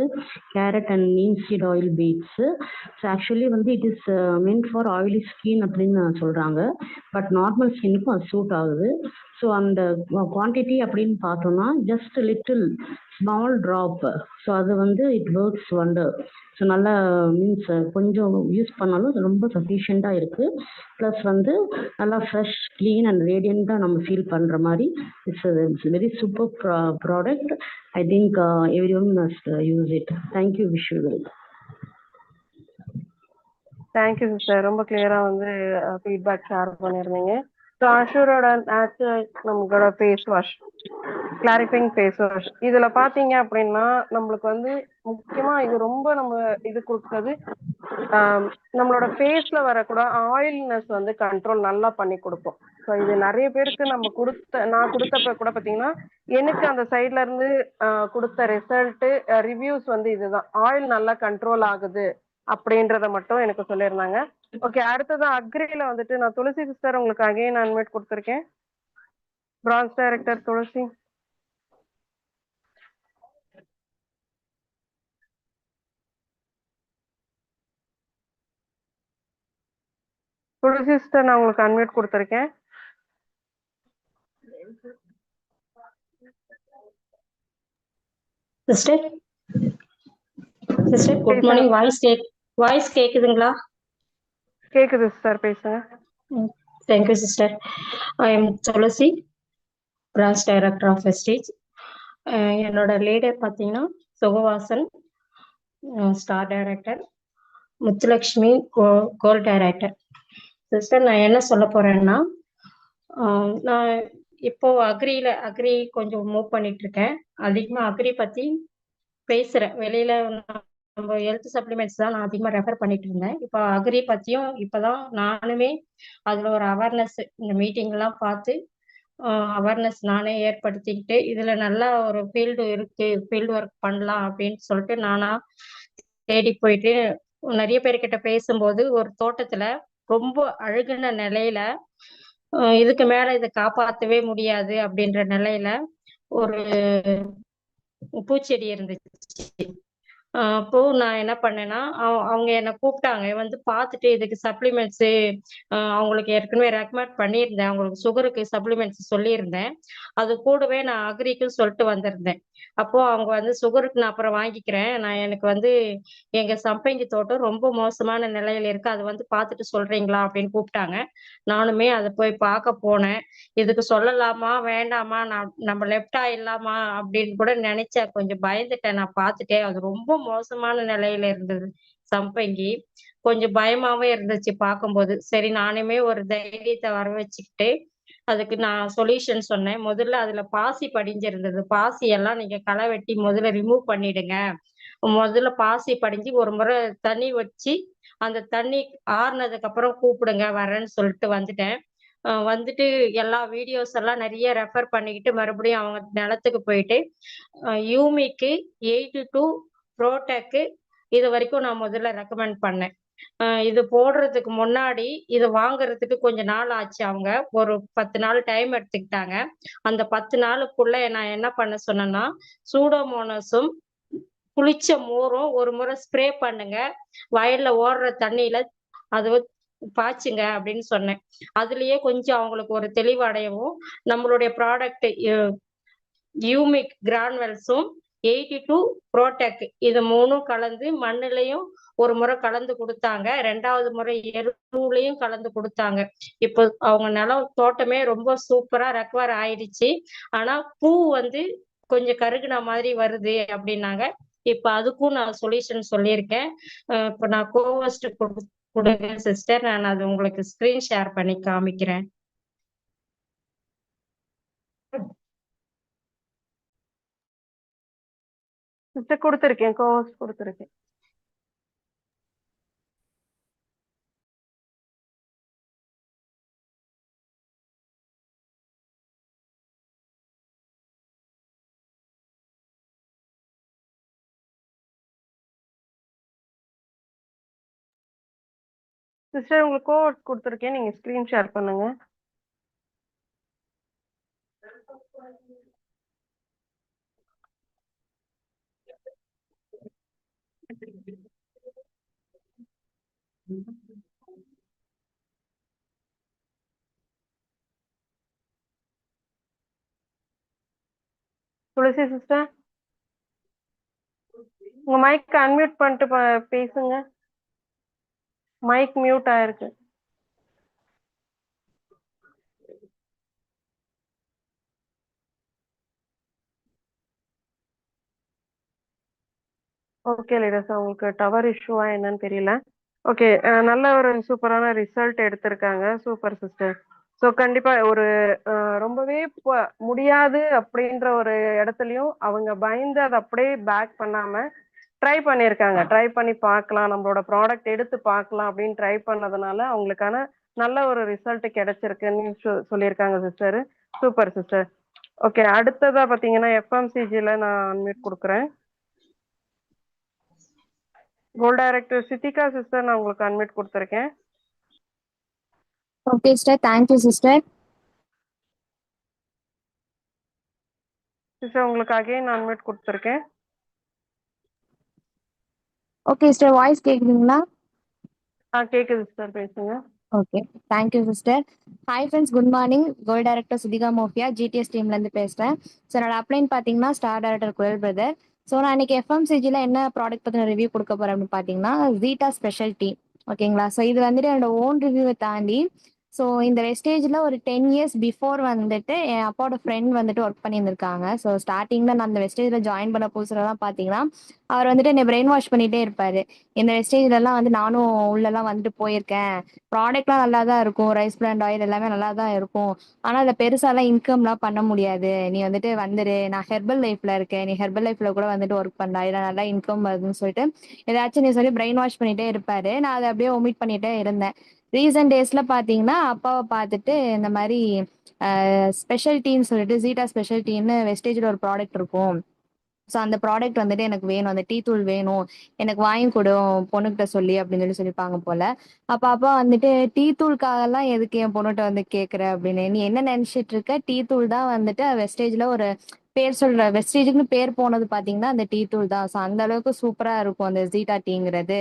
carrot and neem seed oil beads. So actually வந்து it is meant for oily skin அப்படின்னு சொல்கிறாங்க. பட் நார்மல் ஸ்கின்னுக்கும் அது சூட் ஆகுது. ஸோ அந்த குவான்டிட்டி அப்படின்னு பார்த்தோம்னா just little small drop. So அது வந்து இட் ஒர்க்ஸ் வண்டர். ஸோ நல்லா மீன்ஸ் கொஞ்சம் யூஸ் பண்ணாலும் ரொம்ப சஃபிஷியண்ட்டாக இருக்குது. ப்ளஸ் வந்து நல்லா ஃப்ரெஷ் க்ளீன் அண்ட் ரேடியண்ட்டாக நம்ம ஃபீல் பண்ணுற மாதிரி it's very super product. I think everyone must use it. Thank you, wish you well. Thank you sister, ரொம்ப கிளியரா வந்து ஃபீட்பேக் ஷேர் பண்ணியிருந்தீங்க. ஸோ அஷூரோட நேச்சுரல் நம்மளோட face wash, clarifying face wash, இதுல பாத்தீங்க அப்படின்னா நம்மளுக்கு வந்து முக்கியமா இது ரொம்ப நம்ம இது கொடுக்குறது நம்மளோட ஃபேஸ்ல வரக்கூட ஆயில்னஸ் வந்து கண்ட்ரோல் நல்லா பண்ணி கொடுக்கும். ஸோ இது நிறைய பேருக்கு நம்ம நான் கொடுத்தப்ப கூட பார்த்தீங்கன்னா எனக்கு அந்த சைட்ல இருந்து கொடுத்த ரிசல்ட்டு ரிவ்யூஸ் வந்து இதுதான், ஆயில் நல்லா கண்ட்ரோல் ஆகுது அப்படின்றத மட்டும் எனக்கு சொல்லியிருந்தாங்க. ஓகே, அடுத்ததான் அக்ரில வந்துட்டு நான் துளசி சிஸ்டர் உங்களுக்கு அகைன் அன்வைட் கொடுத்துருக்கேன். Branch director Tulasi. Tulasi sister நான் உங்களுக்கு அன்வைட் கொடுத்துருக்கேன். Sister sister good morning. Voice கேக்குதுங்களா? கேக்குது சிஸ்டர், பேசுங்க. Thank you sister. I am Tulasi, branch director of Vestige. என்னோட லீடர் பார்த்தீங்கன்னா Sugavasan star director, Muthulakshmi gold director. Sister நான் என்ன சொல்ல போறேன்னா, நான் இப்போ அக்ரி கொஞ்சம் மூவ் பண்ணிட்டு இருக்கேன். அதிகமா அக்ரி பத்தி பேசுறேன். வெளியில நம்ம ஹெல்த் சப்ளிமெண்ட்ஸ் தான் நான் அதிகமா ரெஃபர் பண்ணிட்டு இருந்தேன். இப்போ அக்ரி பத்தியும் இப்பதான் நானுமே அதுல ஒரு அவேர்னஸ், இந்த மீட்டிங் எல்லாம் பார்த்து அவேர்னஸ் நானே ஏற்படுத்திக்கிட்டு இதுல நல்லா ஒரு ஃபீல்டு இருக்கு, ஃபீல்டு ஒர்க் பண்ணலாம் அப்படின்னு சொல்லிட்டு நானா தேடி போயிட்டு நிறைய பேர்கிட்ட பேசும்போது ஒரு தோட்டத்துல ரொம்ப அழுகுன நிலையில இதுக்கு மேல இதை காப்பாற்றவே முடியாது அப்படின்ற நிலையில ஒரு பூச்செடி இருந்துச்சு. அப்போ நான் என்ன பண்ணேன்னா, அவங்க என்னை கூப்பிட்டாங்க வந்து பார்த்துட்டு இதுக்கு சப்ளிமெண்ட்ஸு அவங்களுக்கு ஏற்கனவே ரெக்கமெண்ட் பண்ணியிருந்தேன். அவங்களுக்கு சுகருக்கு சப்ளிமெண்ட்ஸ் சொல்லியிருந்தேன். அது கூடவே நான் அக்ரிக்கு சொல்லிட்டு வந்திருந்தேன். அப்போ அவங்க வந்து சுகருக்கு நான் அப்புறம் வாங்கிக்கிறேன், நான் எனக்கு வந்து எங்க சம்பங்கி தோட்டம் ரொம்ப மோசமான நிலையில இருக்கு, அது வந்து பார்த்துட்டு சொல்றீங்களா அப்படின்னு கூப்பிட்டாங்க. நானுமே அதை போய் பார்க்க போனேன். இதுக்கு சொல்லலாமா வேண்டாமா, நம்ம லெஃப்ட் ஆயிடலாமா அப்படின்னு கூட நினைச்சேன். கொஞ்சம் பயந்துட்டேன். நான் பார்த்துட்டே அது ரொம்ப மோசமான நிலையில இருந்தது சம்பங்கி. கொஞ்சம் பயமாவே இருந்துச்சு பார்க்கும்போது. சரி நானுமே ஒரு தைரியத்தை வர வச்சுக்கிட்டு அதுக்கு நான் சொல்யூஷன் சொன்னேன். முதல்ல அதுல பாசி படிஞ்சிருந்தது, பாசி எல்லாம் நீங்க களை வெட்டி முதல்ல ரிமூவ் பண்ணிடுங்க. முதல்ல பாசி படிஞ்சு ஒரு முறை தண்ணி வச்சு அந்த தண்ணி ஆறுனதுக்கு அப்புறம் கூப்பிடுங்க வரேன்னு சொல்லிட்டு வந்துட்டேன். வந்துட்டு எல்லா வீடியோஸ் எல்லாம் நிறைய ரெஃபர் பண்ணிக்கிட்டு மறுபடியும் அவங்க நிலத்துக்கு போயிட்டு யூமிக்கு 82 ப்ரோடெக்கு இது வரைக்கும் நான் முதல்ல ரெக்கமெண்ட் பண்ணேன். இது போடுறதுக்கு முன்னாடி இது வாங்குறதுக்கு கொஞ்ச நாள் ஆச்சு. அவங்க ஒரு 10 நாள் டைம் எடுத்துக்கிட்டாங்க. அந்த 10 நாளுக்குள்ள நான் என்ன பண்ண சொன்னேன்னா, சூடோமோனஸும் புளிச்ச மோரும் ஒரு முறை ஸ்ப்ரே பண்ணுங்க, வயல்ல ஓடுற தண்ணியில அது பாய்ச்சுங்க அப்படின்னு சொன்னேன். அதுலயே கொஞ்சம் அவங்களுக்கு ஒரு தெளிவடையவும் நம்மளுடைய ப்ராடக்ட் யூமிக் கிரானுவல்ஸும் 82 ப்ரோடெக் இது 3 கலந்து மண்ணுலையும் ஒரு முறை கலந்து கொடுத்தாங்க, 2வது முறை எருவுலையும் கலந்து கொடுத்தாங்க. இப்போ அவங்க நிலம் தோட்டமே ரொம்ப சூப்பரா ரெக்கவர் ஆயிடுச்சு. ஆனா பூ வந்து கொஞ்சம் கருகுன மாதிரி வருது அப்படின்னாங்க. இப்ப அதுக்கும் நான் சொல்யூஷன் சொல்லியிருக்கேன். இப்ப நான் கோவஸ்ட் கொடுங்க சிஸ்டர், நான் அது உங்களுக்கு ஸ்கிரீன் ஷேர் பண்ணி காமிக்கிறேன். சிஸ்டர் கொடுத்துருக்கேன், கோவஸ்ட் கொடுத்துருக்கேன். சிஸ்டர் உங்களுக்கு கோவர்ட் கொடுத்துருக்கேன், நீங்க ஸ்கிரீன் ஷேர் பண்ணுங்க. துளசி சிஸ்டர் உங்க மைக் அன்மியூட் பண்ணிட்டு பேசுங்க. மைக் மியூட் ஆயிருக்கு. ஓகே லீடர்ஸ், உங்களுக்கு டவர் இஷ்யூவா என்னன்னு தெரியல. ஓகே, நல்ல ஒரு சூப்பரான ரிசல்ட் எடுத்திருக்காங்க. Super sister. ஸோ கண்டிப்பா ஒரு ரொம்பவே முடியாது அப்படின்ற ஒரு இடத்துலயும் அவங்க பயந்து அதை அப்படியே பேக் பண்ணாம ட்ரை பண்ணியிருக்காங்க. ட்ரை பண்ணி பார்க்கலாம், நம்மளோட ப்ராடக்ட் எடுத்து பார்க்கலாம் அப்படின்னு ட்ரை பண்ணதுனால அவங்களுக்கான நல்ல ஒரு ரிசல்ட் கிடைச்சிருக்குன்னு சொல்லியிருக்காங்க சிஸ்டர். Super sister. ஓகே, அடுத்ததா பாத்தீங்கன்னா எஃப்எம்சிஜில நான் அன்மியூட் கொடுக்குறேன். கோல் டைரக்டர் சித்திகா சிஸ்டர், நான் உங்களுக்கு அன்மியூட் கொடுத்துருக்கேன். Okay sister, thank you sister. Sister உங்களுக்கு அகைன் அன்மியூட் கொடுத்துருக்கேன். ஓகே சிஸ்டர், வாய்ஸ் கேக்குதுங்களா? கேக்குது சிஸ்டர், பேசுங்க. Okay, thank you sister. Hi friends, good morning. Gold director Suthika Mofia, GTS டீம்லேருந்து பேசுகிறேன். ஸோ என்னோட அப்ளைன் பார்த்தீங்கன்னா star director Kuyal brother. So நான் இன்னைக்கு எஃப்எம்சிஜியில் என்ன ப்ராடக்ட் பற்றின ரிவ்யூ கொடுக்க போகிறேன் அப்படின்னு பார்த்தீங்கன்னா ஜீட்டா ஸ்பெஷல் டீ. ஓகேங்களா? ஸோ இது வந்துட்டு என்னோட ஓன் ரிவ்யூவை தாண்டி ஸோ இந்த வெஸ்டேஜில் ஒரு 10 years பிஃபோர் வந்துட்டு என் அப்பாவோட ஃப்ரெண்ட் வந்துட்டு ஒர்க் பண்ணியிருந்திருக்காங்க. ஸோ ஸ்டார்டிங்கில் நான் அந்த வெஸ்டேஜில் ஜாயின் பண்ண புதுசுலலாம் பார்த்தீங்கன்னா அவர் வந்துட்டு என்னை பிரெயின் வாஷ் பண்ணிகிட்டே இருப்பார். இந்த வெஸ்டேஜ்லலாம் வந்து நானும் உள்ளெல்லாம் வந்துட்டு போயிருக்கேன், ப்ராடக்ட்லாம் நல்லா தான் இருக்கும், ரைஸ் பிராண்ட் ஆயில் எல்லாமே நல்லா தான் இருக்கும், ஆனால் அதில் பெருசாலாம் இன்கம்லாம் பண்ண முடியாது, நீ வந்துட்டு வந்துரு, நான் ஹெர்பல் லைஃப்பில் இருக்கேன், நீ ஹெர்பல் லைஃப்பில் கூட வந்துட்டு ஒர்க் பண்ணா, இதில் நல்லா இன்கம் வருதுன்னு சொல்லிட்டு ஏதாச்சும் நீ சொல்லி பிரெயின் வாஷ் பண்ணிகிட்டே இருப்பார். நான் அதை அப்படியே ஒமிட் பண்ணிகிட்டே இருந்தேன். ரீசன்ட் டேஸில் பார்த்தீங்கன்னா அப்பாவை பார்த்துட்டு இந்த மாதிரி ஸ்பெஷல் டீன்னு சொல்லிட்டு ஜீட்டா ஸ்பெஷல் டீன்னு வெஸ்டேஜில் ஒரு ப்ராடக்ட் இருக்கும், ஸோ அந்த ப்ராடக்ட் வந்துட்டு எனக்கு வேணும், அந்த டீ தூள் வேணும், எனக்கு வாங்கி கொடு பொண்ணுகிட்ட சொல்லி அப்படின்னு சொல்லிப்பாங்க போல. அப்போ அப்பா வந்துட்டு டீ தூளுக்காகலாம் எதுக்கு என் பொண்ணுகிட்ட வந்து கேட்குற அப்படின்னு, நீ என்ன நினச்சிட்டு இருக்க, டீ தூள் தான் வந்துட்டு வெஸ்டேஜில் ஒரு பேர் சொல்ற, வெஸ்டேஜுக்குன்னு பேர் போனது பார்த்தீங்கன்னா அந்த டீ தூள் தான். ஸோ அந்த அளவுக்கு சூப்பராக இருக்கும் அந்த ஜீட்டா டீங்கிறது.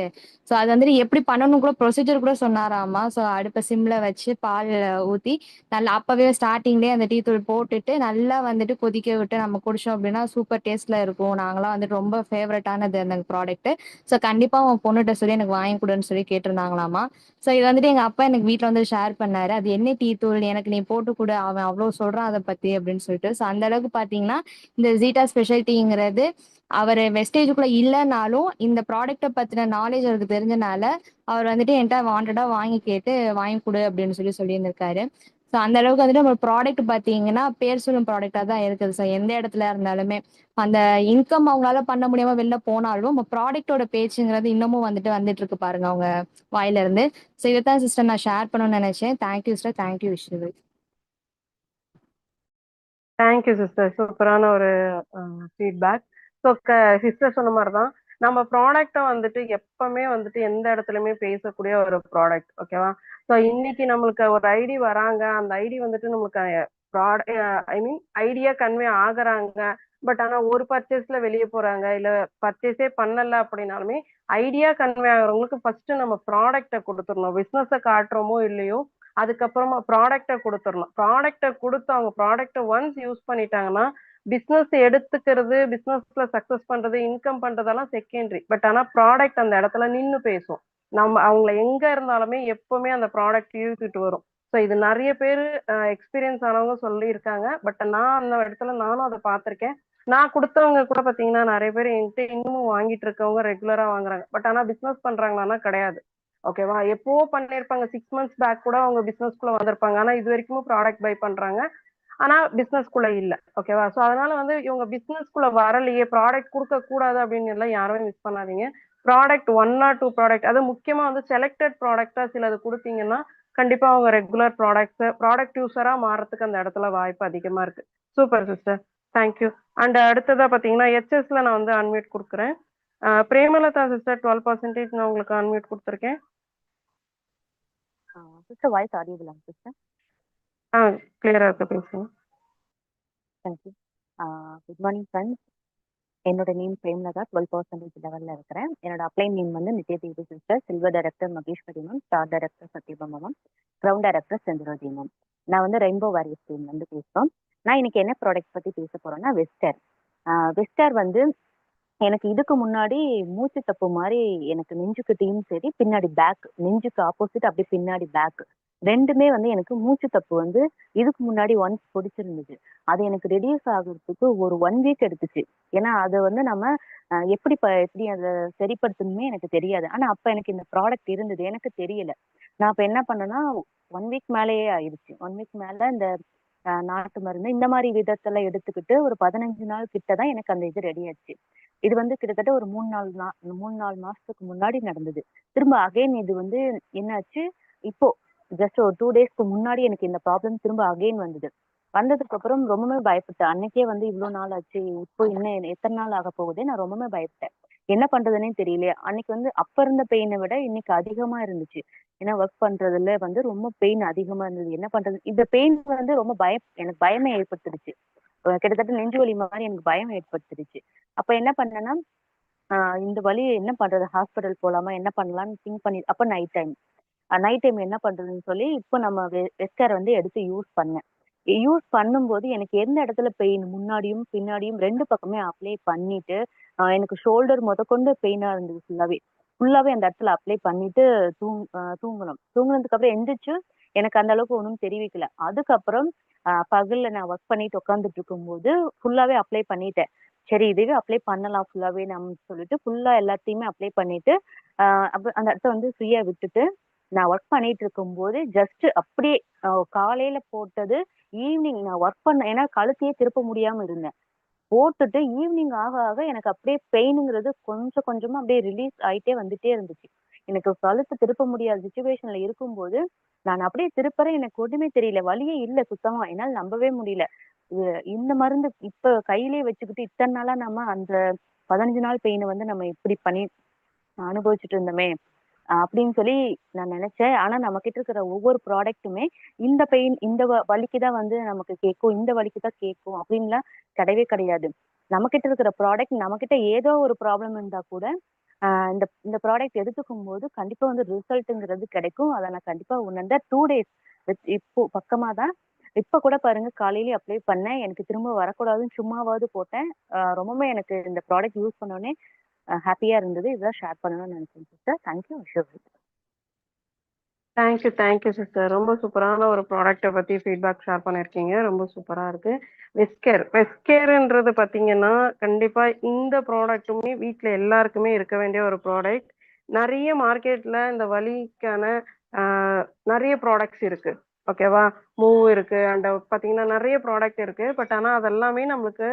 ஸோ அது வந்துட்டு எப்படி பண்ணணும் கூட ப்ரொசீஜர் கூட சொன்னாராமா. ஸோ அடுப்பை சிம்ல வச்சு பால் ஊற்றி நல்லா அப்பவே ஸ்டார்டிங்லேயே அந்த டீ தூள் போட்டுட்டு நல்லா வந்துட்டு கொதிக்க விட்டு நம்ம குடிச்சோம் அப்படின்னா சூப்பர் டேஸ்ட்ல இருக்கும். நாங்களாம் வந்துட்டு ரொம்ப ஃபேவரட்டானது அந்த ப்ராடக்ட். ஸோ கண்டிப்பா உன் பொண்ணுகிட்ட சொல்லி எனக்கு வாங்கி கொடுன்னு சொல்லி கேட்டிருந்தாங்களாமா. ஸோ இது வந்துட்டு எங்க அப்பா எனக்கு வீட்டில் வந்து ஷேர் பண்ணாரு, அது என்ன டீ தூள் எனக்கு நீ போட்டு கொடு, அவன் அவ்வளோ சொல்றான் அதை பத்தி அப்படின்னு சொல்லிட்டு. ஸோ அந்த அளவுக்கு பார்த்தீங்கன்னா இந்த ஜீட்டா ஸ்பெஷல் டீங்கிறது அவர் வெஸ்டேஜுக்குள்ள இல்லைனாலும் இந்த ப்ராடக்ட்டை பத்தின நாலேஜ் அவருக்கு தெரிஞ்சனால அவர் வந்துட்டு என்கிட்ட வாண்டடா வாங்கி கேட்டு வாங்கி கொடு அப்படின்னு சொல்லி சொல்லியிருந்திருக்காரு. ஸோ அந்த அளவுக்கு வந்துட்டு நம்ம ப்ராடக்ட் பார்த்தீங்கன்னா பேர் சொல்லும் ப்ராடக்டாக தான் இருக்குது. ஸோ எந்த இடத்துல இருந்தாலுமே அந்த இன்கம் அவங்களால பண்ண முடியாம வெளில போனாலும் நம்ம ப்ராடக்டோட பேச்சுங்கிறது இன்னமும் வந்துட்டு இருக்கு பாருங்க அவங்க வாயில இருந்து. ஸோ இதைத்தான் சிஸ்டர் நான் ஷேர் பண்ணணும்னு நினைச்சேன். தேங்க்யூ சிஸ்டர், தேங்க்யூ விஷயம். தேங்க்யூ சிஸ்டர், சூப்பரான ஒரு ஃபீட்பேக். ஸோ சிஸ்டர் சொன்ன மாதிரி தான் நம்ம ப்ராடக்டை வந்துட்டு எப்பவுமே வந்துட்டு எந்த இடத்துலையுமே பேசக்கூடிய ஒரு ப்ராடக்ட். ஓகேவா? ஸோ இன்னைக்கு நம்மளுக்கு ஒரு ஐடி வராங்க, அந்த ஐடி வந்துட்டு நம்மளுக்கு ஐ மீன் ஐடியா கன்வே ஆகுறாங்க, பட் ஆனால் ஒரு பர்ச்சேஸ்ல வெளியே போறாங்க, இல்லை பர்ச்சேஸே பண்ணல அப்படின்னாலுமே ஐடியா கன்வே ஆகுறவங்களுக்கு ஃபர்ஸ்ட் நம்ம ப்ராடக்டை கொடுத்துடணும். பிஸ்னஸை காட்டுறோமோ இல்லையோ அதுக்கப்புறமா ப்ராடக்டை கொடுத்துடணும். ப்ராடக்டை கொடுத்து அவங்க ப்ராடக்டை ஒன்ஸ் யூஸ் பண்ணிட்டாங்கன்னா பிஸ்னஸ் எடுத்துக்கிறது, பிஸ்னஸ்ல சக்சஸ் பண்றது, இன்கம் பண்றதெல்லாம் செகண்டரி. பட் ஆனா ப்ராடக்ட் அந்த இடத்துல நின்று பேசும். நம்ம அவங்கள எங்க இருந்தாலுமே எப்பவுமே அந்த ப்ராடக்ட் இழுத்துட்டு வரும். ஸோ இது நிறைய பேர் எக்ஸ்பீரியன்ஸ் ஆனவங்க சொல்லியிருக்காங்க. பட் நான் அந்த இடத்துல நானும் அதை பார்த்துருக்கேன். நான் கொடுத்தவங்க கூட பார்த்தீங்கன்னா நிறைய பேர் என்கிட்ட இன்னமும் வாங்கிட்டு இருக்கவங்க ரெகுலரா வாங்குறாங்க. பட் ஆனா பிஸ்னஸ் பண்றாங்கன்னா கிடையாது. ஓகேவா? எப்போ பண்ணிருப்பாங்க, 6 months பேக் கூட அவங்க பிசினஸ்குள்ள வந்திருப்பாங்க. ஆனா இது வரைக்கும் ப்ராடக்ட் பை பண்றாங்க, ஆனா பிசினஸ்குள்ள இல்ல. ஓகேவா? சோ அதனால வந்து இவங்க பிசினஸ்குள்ள வரலையே, ப்ராடக்ட் கொடுக்க கூடாது அப்படின்னு எல்லாம் யாருமே மிஸ் பண்ணாதீங்க. ப்ராடக்ட் 1 or 2 ப்ராடக்ட், அது முக்கியமா வந்து செலக்டட் ப்ராடக்டா சிலது கொடுத்தீங்கன்னா கண்டிப்பா அவங்க ரெகுலர் ப்ராடக்ட் யூசரா மாறதுக்கு அந்த இடத்துல வாய்ப்பு அதிகமா இருக்கு. Super sister, thank you. அண்ட் அடுத்ததா பாத்தீங்கன்னா ஹெச்எஸ்ல நான் வந்து அன்மியூட் கொடுக்குறேன். பிரேமலதா சிஸ்டர் 12% நான் உங்களுக்கு அன்மியூட் கொடுத்துருக்கேன். சிஸ்டர் வாய்ஸ் ஆடியபிளா சிஸ்டர்? கிளியரா இருக்கு, பேசுங்க. தேங்க்யூ. Good morning friends. என்னோட நேம் பிரேம்லதா, 12% லெவலில் இருக்கிறேன். என்னோட அப்ளைன் நேம் வந்து Nithya Devi sister, silver director Maheswari ma'am, star director Sathyabama ma'am, ground director Senthirothi ma'am. நான் வந்து ரெயின்போ வாரியர்ஸ் டீம் வந்து பேசுகிறோம். நான் இன்னைக்கு என்ன ப்ராடக்ட் பற்றி பேச போகிறேன்னா வெஸ்டர். வெஸ்டர் வந்து எனக்கு இதுக்கு முன்னாடி மூச்சு தப்பு மாதிரி எனக்கு நெஞ்சுக்கிட்டையும் சரி பின்னாடி பேக், நெஞ்சுக்கு ஆப்போசிட் அப்படி பின்னாடி பேக் ரெண்டுமே வந்து எனக்கு மூச்சு தப்பு வந்து இதுக்கு முன்னாடி ஒன்ஸ் பிடிச்சிருந்துச்சு. அது எனக்கு ரெடியூஸ் ஆகுறதுக்கு ஒரு 1 week எடுத்துச்சு. ஏன்னா அதை வந்து நம்ம எப்படி அதை சரிப்படுத்தணுமே எனக்கு தெரியாது. ஆனா அப்ப எனக்கு இந்த ப்ராடக்ட் இருந்தது, எனக்கு தெரியல. நான் அப்ப என்ன பண்ணேன்னா 1 week மேலேயே ஆயிடுச்சு. 1 week மேல இந்த நாட்டு மருந்து இந்த மாதிரி விதத்தெல்லாம் எடுத்துக்கிட்டு ஒரு 15 நாள் கிட்டதான் எனக்கு அந்த இது ரெடி ஆச்சு. இது வந்து கிட்டத்தட்ட ஒரு 3-4 மாசத்துக்கு முன்னாடி நடந்தது. திரும்ப அகைன் இது வந்து என்னாச்சு, இப்போ ஜஸ்ட் ஒரு 2 டேஸ்க்கு முன்னாடி எனக்கு இந்த ப்ராப்ளம் திரும்ப அகைன் வந்தது. வந்ததுக்கு அப்புறம் ரொம்பவே பயப்பட்டேன். அன்னைக்கே வந்து இவ்வளவு நாள் ஆச்சு, இப்போ இன்னும் எத்தனை நாள் ஆக போகுது, நான் ரொம்பவே பயப்பட்டேன். என்ன பண்றதுன்னே தெரியல. அன்னைக்கு வந்து அப்ப இருந்த பெயினை விட இன்னைக்கு அதிகமா இருந்துச்சு. ஏன்னா ஒர்க் பண்றதுல வந்து ரொம்ப பெயின் அதிகமா இருந்தது. என்ன பண்றது, இந்த பெயின் வந்து ரொம்ப எனக்கு பயமே ஏற்படுத்திடுச்சு. கிட்டத்தட்ட நெஞ்சு வலி மாதிரி எனக்கு பயம் ஏற்படுத்திடுச்சு. அப்ப என்ன பண்ணேன்னா, இந்த வலி என்ன பண்றது, ஹாஸ்பிட்டல் போலாமா, என்ன பண்ணலாம்னு திங்க் பண்ணி, அப்ப நைட் டைம் என்ன பண்றதுன்னு சொல்லி இப்போ நம்ம வெஸ்கர் வந்து எடுத்து யூஸ் பண்ணேன். யூஸ் பண்ணும்போது எனக்கு எந்த இடத்துல பெயின், முன்னாடியும் பின்னாடியும் 2 பக்கமே அப்ளை பண்ணிட்டு, எனக்கு ஷோல்டர் முதற்கொண்டு பெயினா இருந்தது. ஃபுல்லாவே அந்த இடத்துல அப்ளை பண்ணிட்டு தூங்கணும். தூங்குனதுக்கு அப்புறம் எந்திரிச்சு எனக்கு அந்த அளவுக்கு ஒன்றும் தெரிவிக்கல. அதுக்கப்புறம் பகல்ல நான் ஒர்க் பண்ணிட்டு உட்காந்துட்டு இருக்கும்போது ஃபுல்லாவே அப்ளை பண்ணிட்டேன். சரி இதுவே அப்ளை பண்ணலாம் ஃபுல்லாவே நம்ம சொல்லிட்டு ஃபுல்லா எல்லாத்தையுமே அப்ளை பண்ணிட்டு அப்ப அந்த இடத்த வந்து ஃப்ரீயா விட்டுட்டு நான் ஒர்க் பண்ணிட்டு இருக்கும்போது ஜஸ்ட் அப்படியே காலையில போட்டது ஈவினிங் நான் ஒர்க் பண்ண, ஏன்னா கழுத்தையே திருப்ப முடியாம இருந்தேன். போட்டுட்டு ஈவினிங் ஆக ஆக எனக்கு அப்படியே பெயினுங்கிறது கொஞ்சம் கொஞ்சமா அப்படியே ரிலீஸ் ஆயிட்டே வந்துட்டே இருந்துச்சு. எனக்கு கழுத்து திருப்ப முடியாத சுச்சுவேஷன்ல இருக்கும்போது நான் அப்படியே திருப்பறேன், எனக்கு ஒண்ணுமே தெரியல, வலியே இல்ல சுத்தமா, என்னால நம்பவே முடியல. இந்த மருந்து இப்ப கையிலேயே வச்சுக்கிட்டு இத்தனை நாளா நம்ம அந்த 15 நாள் பெயினை வந்து நம்ம இப்படி பண்ணி அனுபவிச்சுட்டு இருந்தோமே அப்படின்னு சொல்லி நான் நினைச்சேன். ஆனா நம்ம கிட்ட இருக்கிற ஒவ்வொரு ப்ராடக்ட்டுமே இந்த பெயின், இந்த வலிக்குதான் வந்து நமக்கு கேட்கும், இந்த வலிக்குதான் கேட்கும் அப்படின்லாம் கிடையவே கிடையாது. நம்ம கிட்ட இருக்கிற ப்ராடக்ட், நம்ம கிட்ட ஏதோ ஒரு ப்ராப்ளம் இருந்தா கூட இந்த ப்ராடக்ட் எடுத்துக்கும் போது கண்டிப்பா வந்து ரிசல்ட்ங்கிறது கிடைக்கும். அதை நான் கண்டிப்பா உணர்ந்த 2 டேஸ் இப்போ பக்கமா தான். இப்ப கூட பாருங்க காலையிலேயே அப்ளை பண்ணேன். எனக்கு திரும்ப வரக்கூடாதுன்னு சும்மாவாவது போட்டேன். ரொம்பவே எனக்கு இந்த ப்ராடக்ட் யூஸ் பண்ணோடனே ஹாப்பியா இருந்தது. இதுதான் ஷேர் பண்ணணும்னு நினைச்சேன் சிஸ்டர். தேங்க்யூ. Thank you sister. ரொம்ப சூப்பரான ஒரு ப்ராடக்ட்டை பத்தி ஃபீட்பேக் ஷேர் பண்ணியிருக்கீங்க. ரொம்ப சூப்பரா இருக்கு. வெஸ்கேர்ன்றது பார்த்தீங்கன்னா கண்டிப்பா இந்த ப்ராடக்ட்டுமே வீட்ல எல்லாருக்குமே இருக்க வேண்டிய ஒரு ப்ராடக்ட். நிறைய மார்க்கெட்ல இந்த வலிக்கான நிறைய ப்ராடக்ட்ஸ் இருக்கு. ஓகேவா, மூவ் இருக்கு அண்ட் பார்த்தீங்கன்னா நிறைய ப்ராடக்ட் இருக்கு. பட் ஆனா அதெல்லாமே நம்மளுக்கு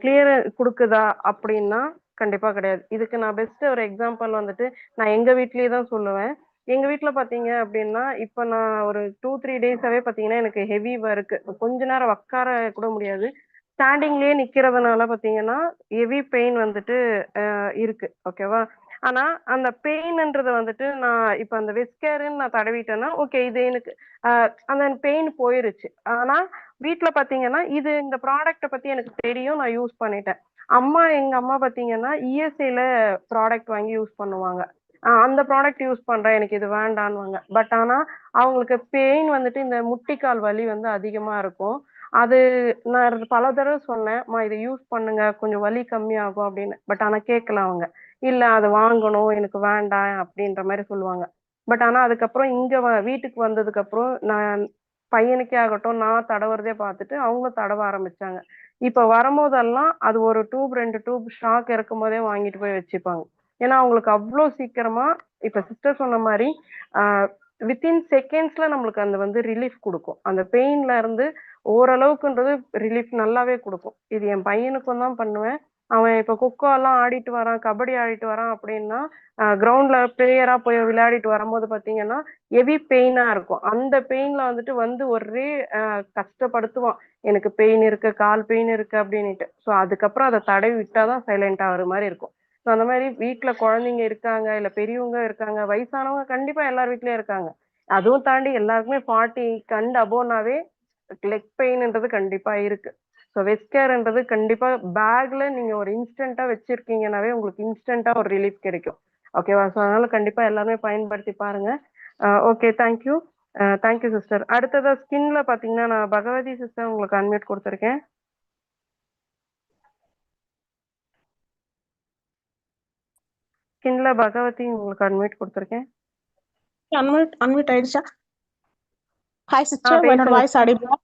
கிளியர் கொடுக்குதா அப்படின்னா கண்டிப்பா கிடையாது. இதுக்கு நான் பெஸ்ட் ஒரு எக்ஸாம்பிள் வந்துட்டு நான் எங்க வீட்லயே தான் சொல்லுவேன். எங்க வீட்ல பாத்தீங்க அப்படின்னா இப்ப நான் ஒரு 2-3 டேஸாவே பாத்தீங்கன்னா எனக்கு ஹெவி ஒர்க், கொஞ்ச நேரம் உட்கார கூட முடியாது, ஸ்டாண்டிங்லயே நிக்கிறதுனால பாத்தீங்கன்னா ஹெவி பெயின் வந்துட்டு இருக்கு. ஓகேவா, ஆனா அந்த பெயின்ன்றது வந்துட்டு நான் இப்ப அந்த விஸ்கேர்ன்னு நான் தடவிட்டேன்னா ஓகே இது எனக்கு அந்த பெயின் போயிருச்சு. ஆனா வீட்ல பாத்தீங்கன்னா இது இந்த ப்ராடக்ட்டை பத்தி எனக்கு தெரியும், நான் யூஸ் பண்ணிட்டேன். எங்க அம்மா பாத்தீங்கன்னா இஎஸ்ஐல ப்ராடக்ட் வாங்கி யூஸ் பண்ணுவாங்க. அந்த ப்ராடக்ட் யூஸ் பண்றேன், எனக்கு இது வேண்டான்னுவாங்க. பட் ஆனா அவங்களுக்கு பெயின் வந்துட்டு இந்த முட்டிக்கால் வலி வந்து அதிகமா இருக்கும். அது நான் பல தடவை சொன்னேன், இதை யூஸ் பண்ணுங்க கொஞ்சம் வலி கம்மியாகும் அப்படின்னு. பட் ஆனா கேட்கல அவங்க. இல்ல அது வாங்கணும், எனக்கு வேண்டாம் அப்படின்ற மாதிரி சொல்லுவாங்க. பட் ஆனா அதுக்கப்புறம் இங்க வீட்டுக்கு வந்ததுக்கு அப்புறம் நான் பையனுக்கே ஆகட்டும் நான் தடவுறதே பார்த்துட்டு அவங்களும் தடவ ஆரம்பிச்சாங்க. இப்ப வரும்போதெல்லாம் அது ஒரு டியூப் 2 டியூப் ஸ்டாக் இருக்கும் போதே வாங்கிட்டு போய் வச்சுப்பாங்க. ஏன்னா அவங்களுக்கு அவ்வளோ சீக்கிரமா இப்ப சிஸ்டர் சொன்ன மாதிரி வித்தின் செகண்ட்ஸ்ல நம்மளுக்கு அந்த வந்து ரிலீஃப் கொடுக்கும். அந்த பெயின்ல இருந்து ஓரளவுக்குன்றது ரிலீஃப் நல்லாவே கொடுக்கும். இது என் பையனுக்கும் தான் பண்ணுவேன். அவன் இப்ப கொக்கோ எல்லாம் ஆடிட்டு வரான், கபடி ஆடிட்டு வரான் அப்படின்னா கிரவுண்ட்ல பிளேயரா போய் விளையாடிட்டு வரும்போது பாத்தீங்கன்னா ஹெவி பெயினா இருக்கும். அந்த பெயின்ல வந்துட்டு வந்து ஒரே கஷ்டப்படுத்துவான், எனக்கு பெயின் இருக்கு, கால் பெயின் இருக்கு அப்படின்னுட்டு. ஸோ அதுக்கப்புறம் அதை தடவி விட்டாதான் சைலண்ட் ஆகுற மாதிரி இருக்கும். ஸோ அந்த மாதிரி வீட்டுல குழந்தைங்க இருக்காங்க, இல்ல பெரியவங்க இருக்காங்க, வயசானவங்க கண்டிப்பா எல்லார் வீட்லயும் இருக்காங்க. அதுவும் தாண்டி எல்லாருக்குமே 40 கண்டு அபோனாவே லெக் பெயின்ன்றது கண்டிப்பா இருக்கு. ஸோ வெஸ்கேர்ன்றது கண்டிப்பா பேக்ல நீங்க ஒரு இன்ஸ்டன்டா வச்சிருக்கீங்கன்னாவே உங்களுக்கு இன்ஸ்டன்டா ஒரு ரிலீஃப் கிடைக்கும். ஓகேவா, ஸோ அதனால கண்டிப்பா எல்லாருமே பயன்படுத்தி பாருங்க. Okay, thank you sister. அடுத்ததா ஸ்கின்ல பாத்தீங்கன்னா நான் பகவதி சிஸ்டர் உங்களுக்கு அன்மியூட் கொடுத்துருக்கேன். ஸ்கின்ல பகவதி உங்களுக்கு அன்மியூட் கொடுத்துருக்கேன். அன்மியூட் ஆயிடுச்சா? ஹாய் சிஸ்டர், என்னோட வாய்ஸ் ஆடிபிளா?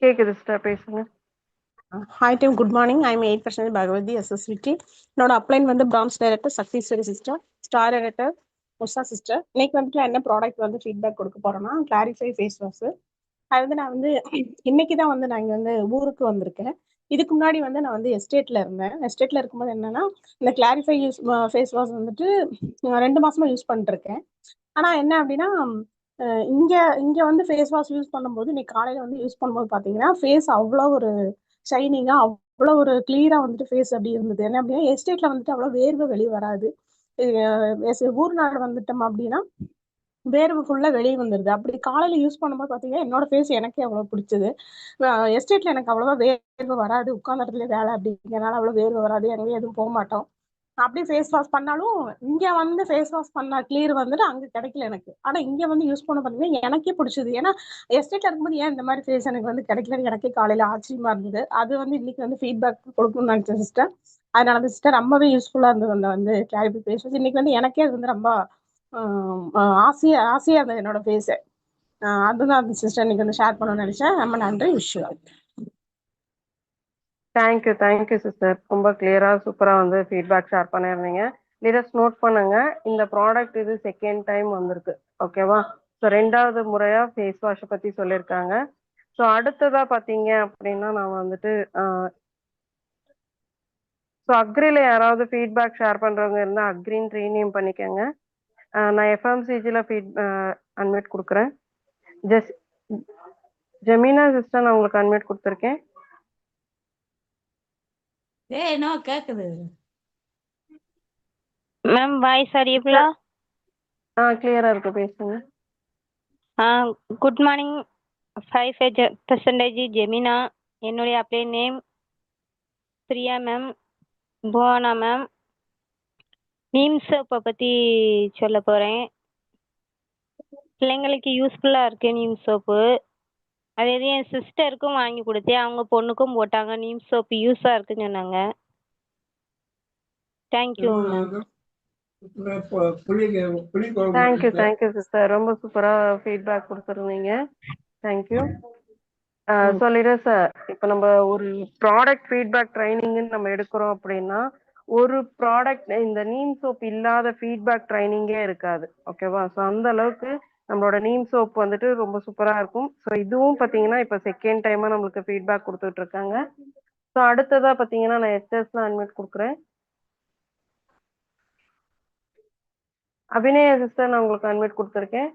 கேக்குது சிஸ்டர், பேசுங்க. Hi team, good morning. I am 8% Bhagavathi SSVD. என்னோட அப்ளைன் வந்து branch director Sakthiswari sister, star director Usha sister. இன்னைக்கு வந்துட்டு என்ன ப்ராடக்ட் வந்து ஃபீட்பேக் கொடுக்க போறேன்னா கிளாரிஃபை ஃபேஸ் வாஷ். அது வந்து நான் வந்து இன்னைக்கு தான் வந்து நான் இங்கே வந்து ஊருக்கு வந்திருக்கேன். இதுக்கு முன்னாடி வந்து நான் வந்து எஸ்டேட்ல இருந்தேன். எஸ்டேட்ல இருக்கும்போது என்னன்னா, இந்த கிளாரிஃபை ஃபேஸ் வாஷ் வந்துட்டு 2 மாசமா யூஸ் பண்ணிட்டுருக்கேன். ஆனா என்ன அப்படின்னா, இங்க இங்க வந்து ஃபேஸ் வாஷ் யூஸ் பண்ணும்போது, இன்னைக்கு காலையில வந்து யூஸ் பண்ணும்போது பார்த்தீங்கன்னா, ஃபேஸ் அவ்வளோ ஒரு ஷைனிங்கா, அவ்வளோ ஒரு கிளியரா வந்துட்டு ஃபேஸ் அப்படி இருந்தது. என்ன அப்படின்னா, எஸ்டேட்ல வந்துட்டு அவ்வளோ வேர்வை வெளிய வராது. ஊர் நாடு வந்துட்டோம் அப்படின்னா, வேர்வை ஃபுல்லா வெளிய வந்துருது. அப்படி காலையில யூஸ் பண்ணும்போது பார்த்தீங்கன்னா, என்னோட ஃபேஸ் எனக்கே அவ்வளோ பிடிச்சது. எஸ்டேட்ல எனக்கு அவ்வளவா வேர்வை வராது. உட்கார்ந்த இடத்துலயே வேலை அப்படிங்கிறனால அவ்வளோ வேர்வை வராது. எங்கேயும் எதுவும் போமாட்டோம். அப்படியே ஃபேஸ் வாஷ் பண்ணாலும், இங்க வந்து ஃபேஸ் வாஷ் பண்ண கிளியர் வந்துட்டு அங்க கிடைக்கல எனக்கு. ஆனா இங்க வந்து யூஸ் பண்ண பார்த்தீங்கன்னா, எனக்கே பிடிச்சது. ஏன்னா, எஸ்டேட்ல இருக்கும்போது ஏன் இந்த மாதிரி ஃபேஸ் எனக்கு வந்து கிடைக்கலன்னு எனக்கே காலையில ஆச்சரியமா இருந்தது. அது வந்து இன்னைக்கு வந்து ஃபீட்பேக் கொடுக்கணும்னு நினைச்சேன் சிஸ்டர். அதனால வந்து சிஸ்டர் ரொம்பவே யூஸ்ஃபுல்லா இருந்தது அந்த வந்து கிளாரிஃபை ஃபேஸ் வாஷ். இன்னைக்கு வந்து எனக்கே அது வந்து ரொம்ப ஆசையா ஆசையா இருந்தது என்னோட ஃபேஸு. அதுதான் சிஸ்டர் இன்னைக்கு வந்து ஷேர் பண்ணணும்னு நினைச்சேன். ரொம்ப நன்றி. Wish you all. Thank you sister. ரொம்ப கிளியரா சூப்பரா வந்து ஃபீட்பேக் ஷேர் பண்ணியிருந்தீங்க. லீடர்ஸ் நோட் பண்ணுங்க, இந்த ப்ராடக்ட் இது செகண்ட் டைம் வந்திருக்கு. ஓகேவா? ஸோ 2வது முறையா ஃபேஸ் வாஷை பத்தி சொல்லியிருக்காங்க. ஸோ அடுத்ததா பார்த்தீங்க அப்படின்னா நான் வந்துட்டு ஸோ அக்ரில யாராவது ஃபீட்பேக் ஷேர் பண்றவங்க இருந்தா அக்ரின்னு ரீநேம் பண்ணிக்கோங்க. நான் எஃப்எம்சிஜில அன்மியூட் கொடுக்குறேன். ஜெமினா சிஸ்டர், நான் உங்களுக்கு அன்மியூட் கொடுத்துருக்கேன். என்ன கேக்குது மேம்? வாய்ஸ் ஆடியபிளா? கிளியரா இருக்கு, பேசுங்க. Good morning. 5% ஜெமினா. என்னுடைய apply name Priya ma'am, Bhuvana ma'am. Neem சோப்பை பற்றி சொல்ல போகிறேன். பிள்ளைங்களுக்கு யூஸ்ஃபுல்லாக இருக்கு நீம் சோப்பு. அது எது என் சிஸ்டருக்கும் வாங்கி கொடுத்தேன், அவங்க பொண்ணுக்கும் போட்டாங்க. நீம் சோப்பு யூஸாக இருக்குன்னு சொன்னாங்க. Thank you ma'am. Thank you sister. ரொம்ப சூப்பரா ஃபீட்பேக் கொடுத்துருந்தீங்க. தேங்க்யூ. சொல்லிடுறேன் சார். இப்போ நம்ம ஒரு ப்ராடக்ட் ஃபீட்பேக் ட்ரைனிங்னு நம்ம எடுக்கிறோம் அப்படின்னா, ஒரு ப்ராடக்ட் இந்த நீம் சோப் இல்லாத ஃபீட்பேக் ட்ரைனிங்கே இருக்காது. ஓகேவா? ஸோ அந்த அளவுக்கு நம்மளோட நீம் சோப் வந்துட்டு ரொம்ப சூப்பரா இருக்கும். ஸோ இதுவும் பார்த்தீங்கன்னா இப்போ செகண்ட் டைமா நம்மளுக்கு ஃபீட்பேக் கொடுத்துட்டு இருக்காங்க. ஸோ அடுத்ததா பார்த்தீங்கன்னா நான் எஸ்எஸ்ல அட்மிட் கொடுக்குறேன். அபிநயா சிஸ்டர், நான் உங்களுக்கு அட்மிட் கொடுத்துருக்கேன்.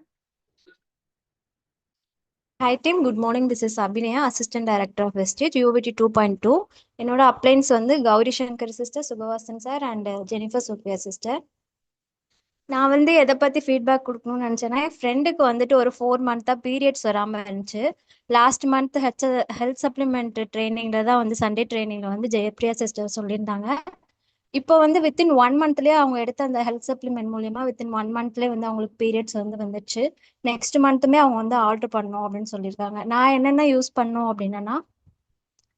Hi team, good morning. This is Abhinaya, Assistant Director of Vestige, UVT 2.2. என்னோட அப்ளைன்ஸ் வந்து Gowri Shankar sister, Subavasan sir and Jennifer Sophia sister. நான் வந்து எதை பற்றி ஃபீட்பேக் கொடுக்கணும்னு நினச்சேன்னா, என் ஃப்ரெண்டுக்கு வந்துட்டு ஒரு 4 மந்த்தாக பீரியட்ஸ் வராமல் இருந்துச்சு. லாஸ்ட் மந்த் ஹெல்த் சப்ளிமெண்ட் ட்ரைனிங்கில் தான் வந்து சண்டே ட்ரைனிங்கில் வந்து ஜெயப்ரியா சிஸ்டர் சொல்லியிருந்தாங்க. இப்போ வந்து வித்தின் 1 மந்த்லேயே அவங்க எடுத்த அந்த ஹெல்த் சப்ளிமெண்ட் மூலியமா வித்தின் 1 மந்த்லேயே வந்து அவங்களுக்கு பீரியட்ஸ் வந்து வந்துச்சு. நெக்ஸ்ட் மந்த்துமே அவங்க வந்து ஆர்டர் பண்ணணும் அப்படின்னு சொல்லியிருக்காங்க. நான் என்னென்ன யூஸ் பண்ணோம் அப்படின்னா,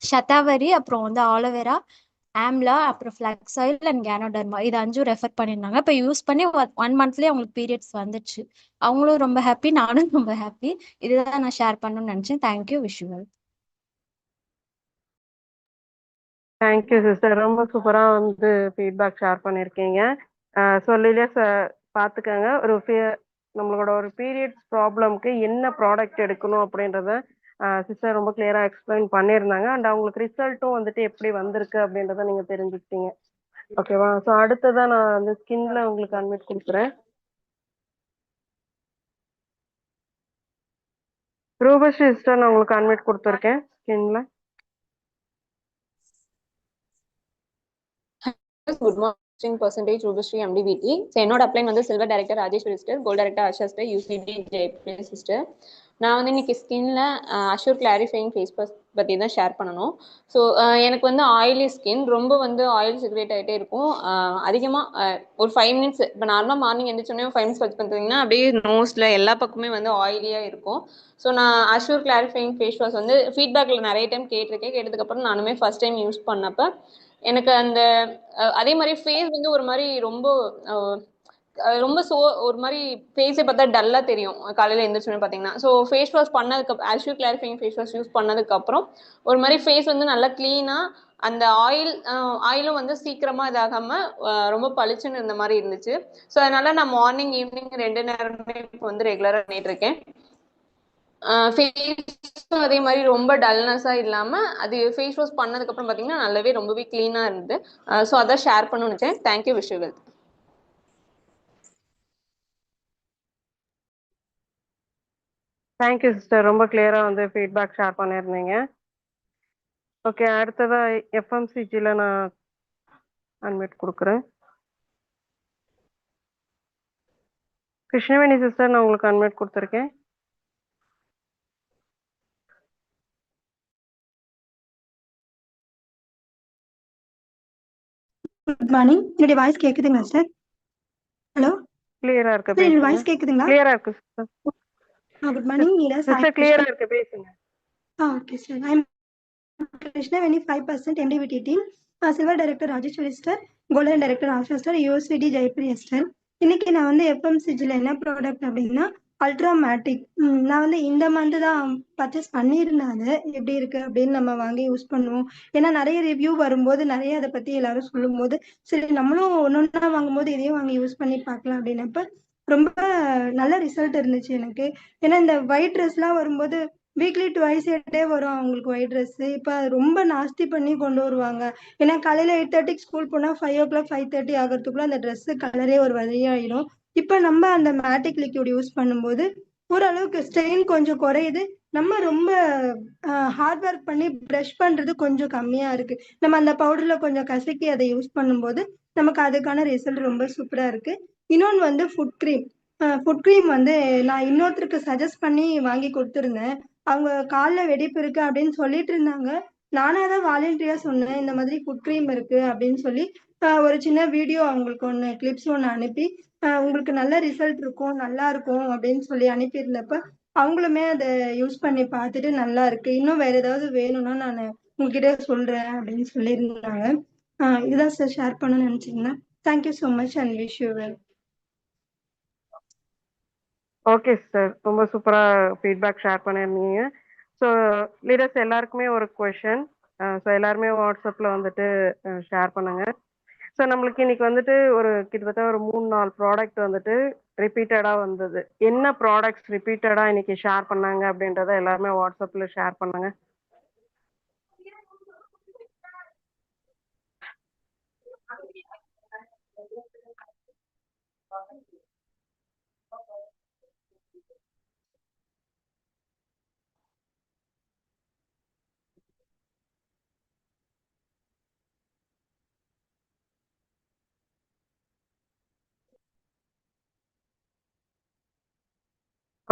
சதாவரி, அப்புறம் வந்து ஆலோவேரா, ஆம்லா, அப்புறம் ஃப்ளக்ஸ் ஆயில் அண்ட் கேனோடர்மா, இது 5 ரெஃபர் பண்ணியிருந்தாங்க. இப்போ யூஸ் பண்ணி 1 மந்த்லேயே அவங்களுக்கு பீரியட்ஸ் வந்துச்சு. அவங்களும் ரொம்ப ஹாப்பி, நானும் ரொம்ப ஹாப்பி. இதுதான் நான் ஷேர் பண்ணணும்னு நினச்சேன். தேங்க்யூ. விஷுவல். Thank you sister. ரொம்ப சூப்பரா வந்து ஃபீட்பேக் ஷேர் பண்ணியிருக்கீங்க. சொல்லிலே பார்த்துக்கங்க, நம்மளோட ஒரு பீரியட்ஸ் ப்ராப்ளம்க்கு என்ன ப்ராடக்ட் எடுக்கணும் அப்படின்றத சிஸ்டர் ரொம்ப கிளியரா எக்ஸ்பிளைன் பண்ணியிருந்தாங்க. அண்ட் அவங்களுக்கு ரிசல்ட்டும் வந்துட்டு எப்படி வந்திருக்கு அப்படின்றத நீங்க தெரிஞ்சுக்கிட்டீங்க. ஓகேவா? ஸோ அடுத்ததான் நான் வந்து ஸ்கின்ல உங்களுக்கு அட்மிட் கொடுக்குறேன். ரூபஸ்ரீ சிஸ்டர், நான் உங்களுக்கு அட்மிட் கொடுத்துருக்கேன் ஸ்கின்ல. Good morning. Percentage Rupashree MDBT. So என்னோட அப்ளைன் வந்து silver director Rajeswari sister, gold director Asha sister, UCD Jayapriya sister. நான் வந்து இன்னைக்கு ஸ்கின்ல அஷ்யூர் கிளாரிஃபைங் ஃபேஸ் வாஷ் பற்றி தான் ஷேர் பண்ணணும். ஸோ எனக்கு வந்து ஆயிலி ஸ்கின், ரொம்ப வந்து ஆயில் செக்ரேட் ஆகிட்டே இருக்கும். அதிகமாக ஒரு 5 மினிட்ஸ், இப்போ நார்மலாக மார்னிங் எழுந்திரிச்சோன்னே 5 மினிட்ஸ் வச்சு பார்த்தீங்கன்னா அப்படியே நோஸில் எல்லா பக்கமே வந்து ஆயிலியாக இருக்கும். ஸோ நான் அஷ்யூர் கிளாரிஃபைங் ஃபேஸ் வாஷ் வந்து ஃபீட்பேக்கில் நிறைய டைம் கேட்டிருக்கேன். கேட்டதுக்கப்புறம் நானுமே ஃபர்ஸ்ட் டைம் யூஸ் பண்ணப்போ எனக்கு அந்த அதே மாதிரி ஃபேஸ் வந்து ஒரு மாதிரி ரொம்ப ஒரு மாதிரி ஃபேஸை பார்த்தா டல்லாக தெரியும் காலையில் எழுந்திரிச்சோன்னு பார்த்தீங்கன்னா. ஸோ ஃபேஸ் வாஷ் பண்ணதுக்கு Assure clarifying face wash use பண்ணதுக்கப்புறம் ஒரு மாதிரி ஃபேஸ் வந்து நல்லா க்ளீனாக, அந்த ஆயிலும் வந்து சீக்கிரமாக இதாகாமல் ரொம்ப பளிச்சுன்னு இருந்த மாதிரி இருந்துச்சு. ஸோ அதனால நான் மார்னிங் ஈவினிங் 2 நேரமே இப்போ வந்து ரெகுலராக பண்ணிட்டு இருக்கேன். ஃபேஸும் அதே மாதிரி ரொம்ப டல்னஸாக இல்லாமல் அது ஃபேஸ் வாஷ் பண்ணதுக்கப்புறம் பார்த்தீங்கன்னா நல்லாவே ரொம்பவே க்ளீனாக இருந்தது. ஸோ அதான் ஷேர் பண்ணணும்னு நினச்சேன். Thank you. Wish you well. Thank you sister, ரொம்ப கிளியராக வந்து ஃபீட்பேக் ஷேர் பண்ணியிருந்தீங்க. ஓகே, அடுத்ததாக எஃப்எம்சிஜியில் நான் அன்மிட் கொடுக்குறேன். கிருஷ்ணவேணி சிஸ்டர், நான் உங்களுக்கு அன்மிட் கொடுத்துருக்கேன். Good morning. என்னுடைய வாய்ஸ் கேக்குதுங்களா சார்? ஹலோ, கிளியரா இருக்கு, சார் என்னோட பேசுங்க. வாய்ஸ் கேக்குதுங்களா? கிளியரா இருக்கு சிஸ்டர். Good morning. சிஸ்டர் கிளியரா இருக்கு, பேசுங்க. Okay sir. I am Krishnaveni, 5% MDVT team. Silver Director Rajeshwari Sir, Golden Director Asha Sir, USVD Jaypriya Sir. இன்னைக்கு நான் வந்து எஃப்எம்சிஜியில் என்ன ப்ராடக்ட் அப்படின்னா அல்ட்ராமேட்டிக். நான் வந்து இந்த மந்த் தான் பர்ச்சேஸ் பண்ணியிருந்தேன். அது எப்படி இருக்கு அப்படின்னு நம்ம வாங்கி யூஸ் பண்ணுவோம். ஏன்னா நிறைய ரிவ்யூ வரும்போது நிறைய அதை பற்றி எல்லாரும் சொல்லும்போது சரி நம்மளும் ஒன்று ஒன்றா வாங்கும்போது இதையும் வாங்கி யூஸ் பண்ணி பார்க்கலாம் அப்படின்னப்ப ரொம்ப நல்ல ரிசல்ட் இருந்துச்சு எனக்கு. ஏன்னா இந்த ஒயிட் ட்ரெஸ்லாம் வரும்போது வீக்லி ட்வைஸ் டே வரும் அவங்களுக்கு ஒயிட் ட்ரெஸ்ஸு. இப்போ ரொம்ப நாஸ்தி பண்ணி கொண்டு வருவாங்க. ஏன்னா காலையில் 8:30 ஸ்கூல் போனால் 5 o'clock 5:30 ஆகிறதுக்குள்ள அந்த ட்ரெஸ்ஸு கலரே ஒரு வழியாயிடும். இப்போ நம்ம அந்த மேட்டிக் லிக்விட் யூஸ் பண்ணும்போது ஓரளவுக்கு ஸ்ட்ரெயின் கொஞ்சம் குறையுது. நம்ம ரொம்ப ஹார்ட் ஒர்க் பண்ணி ப்ரஷ் பண்ணுறது கொஞ்சம் கம்மியாக இருக்குது. நம்ம அந்த பவுடரில் கொஞ்சம் கசக்கி அதை யூஸ் பண்ணும்போது நமக்கு அதுக்கான ரிசல்ட் ரொம்ப சூப்பராக இருக்குது. இன்னொன்று வந்து ஃபுட் க்ரீம் வந்து நான் இன்னொருத்தருக்கு சஜஸ்ட் பண்ணி வாங்கி கொடுத்துருந்தேன். அவங்க காலில் வெடிப்பு இருக்கு அப்படின்னு சொல்லிட்டு இருந்தாங்க. நானாக தான் வாலண்டியராக சொன்னேன் இந்த மாதிரி ஃபுட் க்ரீம் இருக்கு அப்படின்னு சொல்லி ஒரு சின்ன வீடியோ அவங்களுக்கு ஒன்று கிளிப்ஸ் ஒன்று அனுப்பி உங்களுக்கு நல்ல ரிசல்ட் இருக்கும், நல்லா இருக்கும் அப்படின்னு சொல்லி அனுப்பியிருந்தப்ப அவங்களுமே அதை யூஸ் பண்ணி பார்த்துட்டு நல்லா இருக்கு, இன்னும் வேற ஏதாவது வேணும்னா நான் உங்ககிட்ட சொல்றேன் அப்படின்னு சொல்லியிருந்தாங்க. இதுதான் சார் ஷேர் பண்ணணும்னு நினைச்சிருந்தேன். Thank you so much and wish you well. Okay sir, ரொம்ப சூப்பராக ஃபீட்பேக் ஷேர் பண்ணியிருந்தீங்க. ஸோ லீடர்ஸ் எல்லாருக்குமே ஒரு கொஷின். ஸோ எல்லாருமே வாட்ஸ்அப்பில் வந்துட்டு ஷேர் பண்ணுங்க. ஸோ நம்மளுக்கு இன்னைக்கு வந்துட்டு ஒரு கிட்டத்தட்ட ஒரு 3-4 ப்ராடக்ட் வந்துட்டு ரிப்பீட்டடாக வந்தது. என்ன ப்ராடக்ட்ஸ் ரிப்பீட்டடாக இன்னைக்கு ஷேர் பண்ணாங்க அப்படின்றத எல்லாருமே வாட்ஸ்அப்பில் ஷேர் பண்ணுங்க.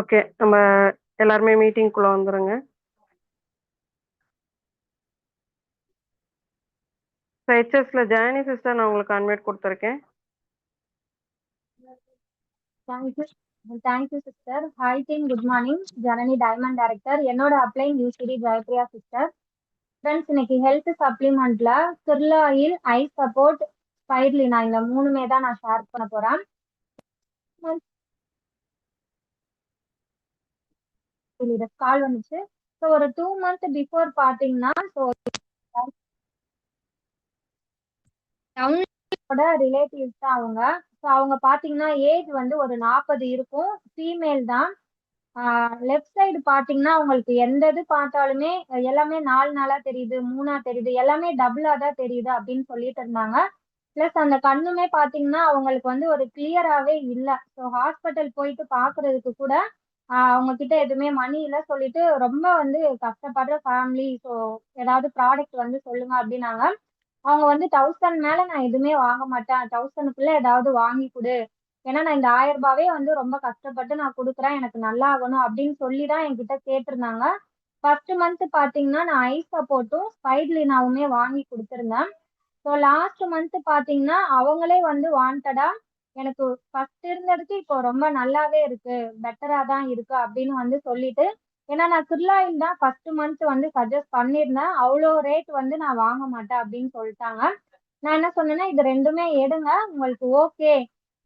ஓகே, நம்ம எல்லாருமே மீட்டிங்குள்ளே வந்துடுங்க. ஸோ ஹெச்எஸ்ல ஜானி சிஸ்டர், நான் உங்களுக்கு அன்வைட் கொடுத்துருக்கேன். Thank you sister. Hi team, good morning. Janani diamond director. என்னோட அப்ளைன் யூசிடி ஜெயப்ரியா சிஸ்டர். ஃப்ரெண்ட்ஸ், இன்னைக்கு ஹெல்த் சப்ளிமெண்ட்ல கிர்லாயில், ஐ சப்போர்ட், ஸ்பைர்லினா இந்த 3மே தான் நான் ஷேர் பண்ண போறேன். கால் வந்துச்சு. ஸோ ஒரு 2 month பிஃபோர் பார்த்தீங்கன்னா டவுனோட ரிலேட்டிவ்ஸ் தான் அவங்க. ஸோ அவங்க பார்த்தீங்கன்னா ஏஜ் வந்து ஒரு 40 இருக்கும், ஃபீமேல் தான். லெஃப்ட் சைடு பார்த்தீங்கன்னா அவங்களுக்கு எந்த இது பார்த்தாலுமே எல்லாமே 4 நாளா தெரியுது, 3ஆ தெரியுது, எல்லாமே டபுளா தான் தெரியுது அப்படின்னு சொல்லிட்டு இருந்தாங்க. ப்ளஸ் அந்த கண்ணுமே பார்த்தீங்கன்னா அவங்களுக்கு வந்து ஒரு கிளியராகவே இல்லை. ஸோ ஹாஸ்பிட்டல் போயிட்டு பார்க்கறதுக்கு கூட அவங்க கிட்ட எதுவுமே மணி இல்லை சொல்லிட்டு ரொம்ப வந்து கஷ்டப்படுற ஃபேமிலி. ஸோ ஏதாவது ப்ராடக்ட் வந்து சொல்லுங்க அப்படின்னாங்க. அவங்க வந்து 1000 மேல நான் எதுவுமே வாங்க மாட்டேன், 1000க்குள்ள ஏதாவது வாங்கி கொடு, ஏன்னா நான் இந்த 1000 ரூபாவே வந்து ரொம்ப கஷ்டப்பட்டு நான் கொடுக்குறேன், எனக்கு நல்லா ஆகணும் அப்படின்னு சொல்லி தான் என்கிட்ட கேட்டிருந்தாங்க. ஃபர்ஸ்ட் மந்த் பார்த்தீங்கன்னா நான் ஐ சப்போர்ட்டும் ஸ்பைட்லினாவுமே வாங்கி கொடுத்துருந்தேன். ஸோ லாஸ்ட் மந்த் பார்த்தீங்கன்னா அவங்களே வந்து வாண்டடா எனக்கு ஃபர்ஸ்ட் இருந்ததுக்கு இப்போ ரொம்ப நல்லாவே இருக்கு, பெட்டரா தான் இருக்கு அப்படின்னு வந்து சொல்லிட்டு, ஏன்னா நான் கிர்லாயில் தான் ஃபர்ஸ்ட் மந்த் வந்து சஜஸ்ட் பண்ணியிருந்தேன், அவ்வளோ ரேட் வந்து நான் வாங்க மாட்டேன் அப்படின்னு சொல்லிட்டாங்க. நான் என்ன சொன்னேன்னா இது ரெண்டுமே எடுங்க, உங்களுக்கு ஓகே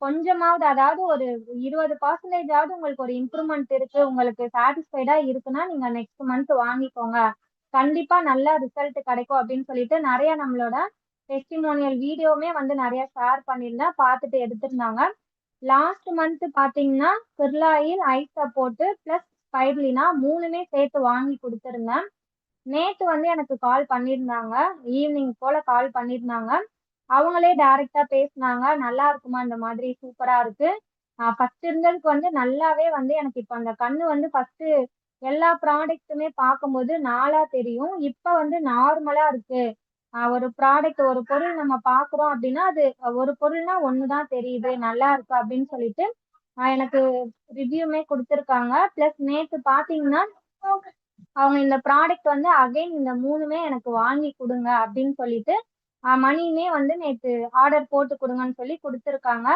கொஞ்சமாவது அதாவது ஒரு 20% உங்களுக்கு ஒரு இம்ப்ரூவ்மெண்ட் இருக்கு, உங்களுக்கு சாட்டிஸ்ஃபைடா இருக்குன்னா நீங்க நெக்ஸ்ட் மந்த் வாங்கிக்கோங்க, கண்டிப்பா நல்ல ரிசல்ட் கிடைக்கும் அப்படின்னு சொல்லிட்டு நிறைய நம்மளோட டெஸ்டிமோனியல் வீடியோவுமே வந்து நிறைய ஷேர் பண்ணியிருந்தேன், பார்த்துட்டு எடுத்திருந்தாங்க. லாஸ்ட் மந்த் பார்த்தீங்கன்னா கிர்லாயில், ஐ சப்போர்ட் ப்ளஸ் ஸ்பைர்லினா 3மே சேர்த்து வாங்கி கொடுத்துருந்தேன். நேத்து வந்து எனக்கு கால் பண்ணியிருந்தாங்க. ஈவினிங் போல கால் பண்ணியிருந்தாங்க. அவங்களே டைரக்டா பேசுனாங்க. நல்லா இருக்குமா இந்த மாதிரி சூப்பரா இருக்கு. ஃபர்ஸ்ட் இருந்ததுக்கு வந்து நல்லாவே வந்து எனக்கு இப்ப அந்த கண்ணு வந்து ஃபர்ஸ்ட் எல்லா ப்ராடக்ட்டுமே பார்க்கும்போது 4ஆ தெரியும். இப்ப வந்து நார்மலா இருக்கு. ஒரு ப்ராடக்ட் ஒரு பொருள் நம்ம பார்க்குறோம் அப்படின்னா, அது ஒரு பொருள்னா 1 தான் தெரியுது. நல்லா இருக்கு அப்படின்னு சொல்லிட்டு எனக்கு ரிவ்யூமே குடுத்துருக்காங்க. பிளஸ் நேத்து பார்த்தீங்கன்னா, அவங்க இந்த ப்ராடக்ட் வந்து அகைன் இந்த 3மே எனக்கு வாங்கி குடுங்க அப்படின்னு சொல்லிட்டு, மணியுமே வந்து நேத்து ஆர்டர் போட்டு குடுங்கன்னு சொல்லி குடுத்துருக்காங்க.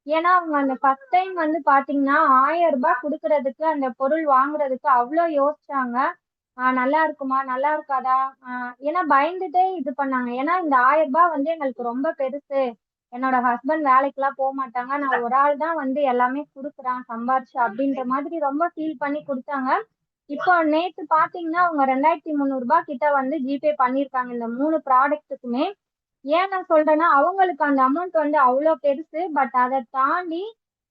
ஏன்னா, அவங்க அந்த ஃபர்ஸ்ட் டைம் வந்து பார்த்தீங்கன்னா, ரூ. 1000 குடுக்குறதுக்கு அந்த பொருள் வாங்குறதுக்கு அவ்ளோ யோசிச்சாங்க. நல்லா இருக்குமா? நல்லா இருக்காதா? ஏன்னா பயந்துட்டே இது பண்ணாங்க. ஏன்னா இந்த ரூ. 1000 வந்து எங்களுக்கு ரொம்ப பெருசு. என்னோட ஹஸ்பண்ட் வேலைக்கெல்லாம் போமாட்டாங்க. நான் ஒரு ஆள் தான் வந்து எல்லாமே குடுக்குறேன் சம்பாரிச்சு அப்படின்ற மாதிரி ரொம்ப ஃபீல் பண்ணி குடுத்தாங்க. இப்போ நேத்து பார்த்தீங்கன்னா, அவங்க ரூ. 2300 கிட்ட வந்து ஜிபே பண்ணியிருக்காங்க இந்த 3 ப்ராடக்ட்டுக்குமே. ஏன் நான் சொல்றேன்னா, அவங்களுக்கு அந்த அமௌண்ட் வந்து அவ்ளோ பெருசு. பட் அத தாண்டி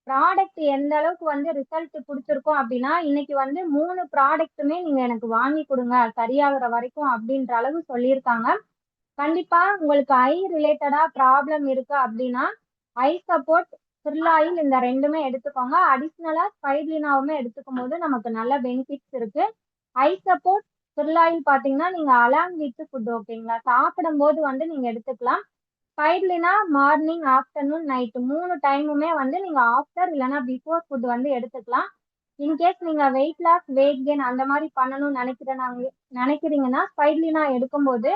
ப்ராடக்ட் எந்த அளவுக்கு வந்து ரிசல்ட் குடுத்துருக்கோம் அப்படின்னா, இன்னைக்கு வந்து 3 ப்ராடக்ட்டுமே நீங்க எனக்கு வாங்கி குடுங்க சரியாகுற வரைக்கும் அப்படின்ற அளவு சொல்லியிருக்காங்க. கண்டிப்பா உங்களுக்கு ஐ ரிலேட்டடா ப்ராப்ளம் இருக்கு அப்படின்னா, ஐ சப்போர்ட், ஃபிர்லாயில் இந்த 2மே எடுத்துக்கோங்க. அடிஷனலா ஸ்பைர்லினாவுமே எடுத்துக்கும்போது நமக்கு நல்ல பெனிஃபிட்ஸ் இருக்கு. ஐ சப்போர்ட், ஃபிர்லாயில் பார்த்தீங்கன்னா, நீங்க அலாங் வித் ஃபுட் ஓகேங்களா? சாப்பிடும்போது வந்து நீங்க எடுத்துக்கலாம். ஸ்பைர்லினா மார்னிங், ஆஃப்டர்நூன், நைட் 3 டைமுமே வந்து நீங்க ஆஃப்டர் இல்லன்னா பிஃபோர் ஃபுட் வந்து எடுத்துக்கலாம். இன்கேஸ் நீங்க வெயிட் லாஸ், வெயிட் கெயின் அந்த மாதிரி பண்ணணும்னு நினைக்கிறீங்கன்னா, ஸ்பைர்லினா எடுக்கும்போது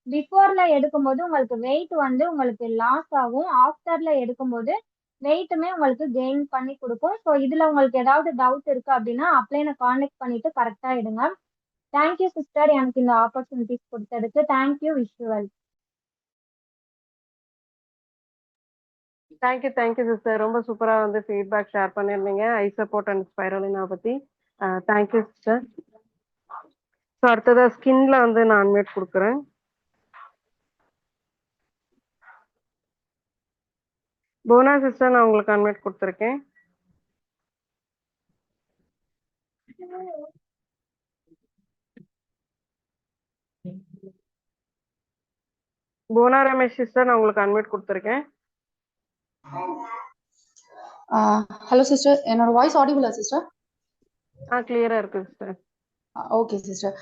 பிஃபோர்ல எடுக்கும்போது உங்களுக்கு வெயிட் வந்து உங்களுக்கு லாஸ் ஆகும். ஆஃப்டர்ல எடுக்கும்போது வெயிட்டுமே உங்களுக்கு கெயின் பண்ணி குடுக்கும். ஸோ இதுல உங்களுக்கு ஏதாவது டவுட் இருக்கு அப்படின்னா, அப்ளைனை கான்டாக்ட் பண்ணிட்டு கரெக்ட்டா எடுங்க. Thank you sister. எனக்கு இந்த ஆப்பர்ச்சுனிட்டிஸ் குடுத்ததுக்கு. Thank you. Wish you well. Thank you sister. ரொம்ப சூப்பரா வந்து ஃபீட்பேக் ஷேர் பண்ணியிருந்தீங்க ஐ சப்போர்ட் அண்ட் ஸ்பைரலினா பத்தி. Thank you sister. ஸோ அடுத்ததா ஸ்கின்ல வந்து நான் அன்மியூட் கொடுக்குறேன். போனா சிஸ்டர், நான் உங்களுக்கு அன்மியூட் கொடுத்துருக்கேன். போனா ரமேஷ் சிஸ்டர், நான் உங்களுக்கு அன்மியூட் கொடுத்துருக்கேன். ஹலோ சிஸ்டர், என்னோட வாய்ஸ் ஆடிபிளா சிஸ்டர்? கிளியரா இருக்கு சிஸ்டர். Okay sister.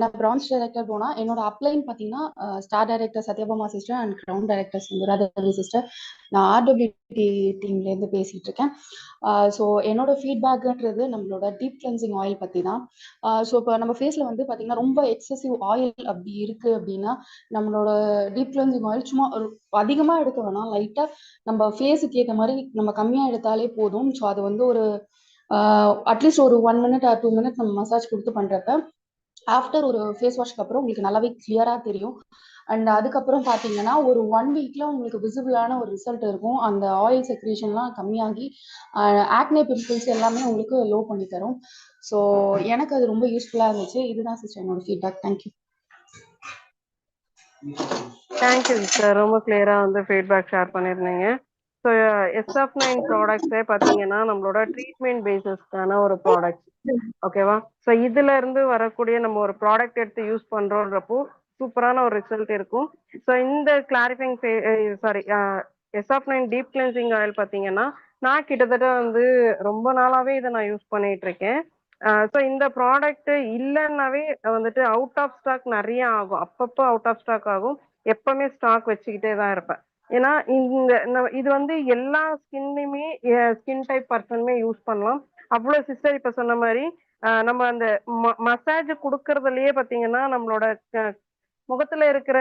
நான் பிரான்ச் டைரக்டர் போனா என்னோட அப்ளைன் பார்த்தீங்கன்னா star director Sathyabama sister and ground director Sundharadevi sister. நான் ஆர்டபிள்யூடி டீம்லேருந்து பேசிட்டு இருக்கேன். ஸோ என்னோட ஃபீட்பேக்குன்றது நம்மளோட டீப் கிளென்சிங் ஆயில் பற்றி தான். ஸோ இப்போ நம்ம ஃபேஸில் வந்து பார்த்தீங்கன்னா ரொம்ப எக்ஸசிவ் ஆயில் அப்படி இருக்குது அப்படின்னா, நம்மளோட டீப் கிளென்சிங் ஆயில் சும்மா அதிகமாக எடுக்க வேணாம், லைட்டாக நம்ம ஃபேஸுக்கு ஏற்ற மாதிரி நம்ம கம்மியாக எடுத்தாலே போதும். ஸோ அது வந்து ஒரு அட்லீஸ்ட் ஒரு 1 minute ஆர் 2 minutes நம்ம மசாஜ் கொடுத்து பண்ணுறப்ப ஆஃப்டர் ஒரு ஃபேஸ் வாஷ்க்கு அப்புறம் உங்களுக்கு நல்லாவே கிளியராக தெரியும். அண்ட் அதுக்கப்புறம் பார்த்தீங்கன்னா ஒரு 1 வீக்ல உங்களுக்கு விசிபிளான ஒரு ரிசல்ட் இருக்கும். அந்த ஆயில் செக்ரேஷன்லாம் கம்மியாகி ஆக்னே பிம்பிள்ஸ் எல்லாமே உங்களுக்கு லோ பண்ணி தரும். ஸோ எனக்கு அது ரொம்ப யூஸ்ஃபுல்லாக இருந்துச்சு. இதுதான் சிஸ்டர் என்னோட ஃபீட்பேக். தேங்க்யூ. Thank you sister. ரொம்ப கிளியரா வந்து ஃபீட்பேக் ஷேர் பண்ணியிருந்தீங்க. ஸோ SF9 ப்ராடக்ட்ஸே பார்த்தீங்கன்னா நம்மளோட ட்ரீட்மெண்ட் பேசிஸ்க்கான ஒரு ப்ராடக்ட், ஓகேவா? ஸோ இதுல இருந்து வரக்கூடிய நம்ம ஒரு ப்ராடக்ட் எடுத்து யூஸ் பண்றோன்றப்போ சூப்பரான ஒரு ரிசல்ட் இருக்கும். ஸோ இந்த clarifying SF9 deep cleansing oil பார்த்தீங்கன்னா நான் கிட்டத்தட்ட வந்து ரொம்ப நாளாவே இதை நான் யூஸ் பண்ணிட்டு இருக்கேன். ஸோ இந்த ப்ராடக்ட் இல்லைன்னாவே வந்துட்டு அவுட் ஆஃப் ஸ்டாக் நிறைய ஆகும். அப்பப்போ அவுட் ஆஃப் ஸ்டாக் ஆகும். எப்பவுமே ஸ்டாக் வச்சுக்கிட்டே தான் இருப்பேன். ஏன்னா இது வந்து எல்லா ஸ்கின்லையுமே ஸ்கின் டைப் பர்சனுமே யூஸ் பண்ணலாம். அவ்வளோ சிஸ்டர் இப்ப சொன்ன மாதிரி நம்ம அந்த மசாஜ் கொடுக்கறதுலயே பாத்தீங்கன்னா நம்மளோட முகத்துல இருக்கிற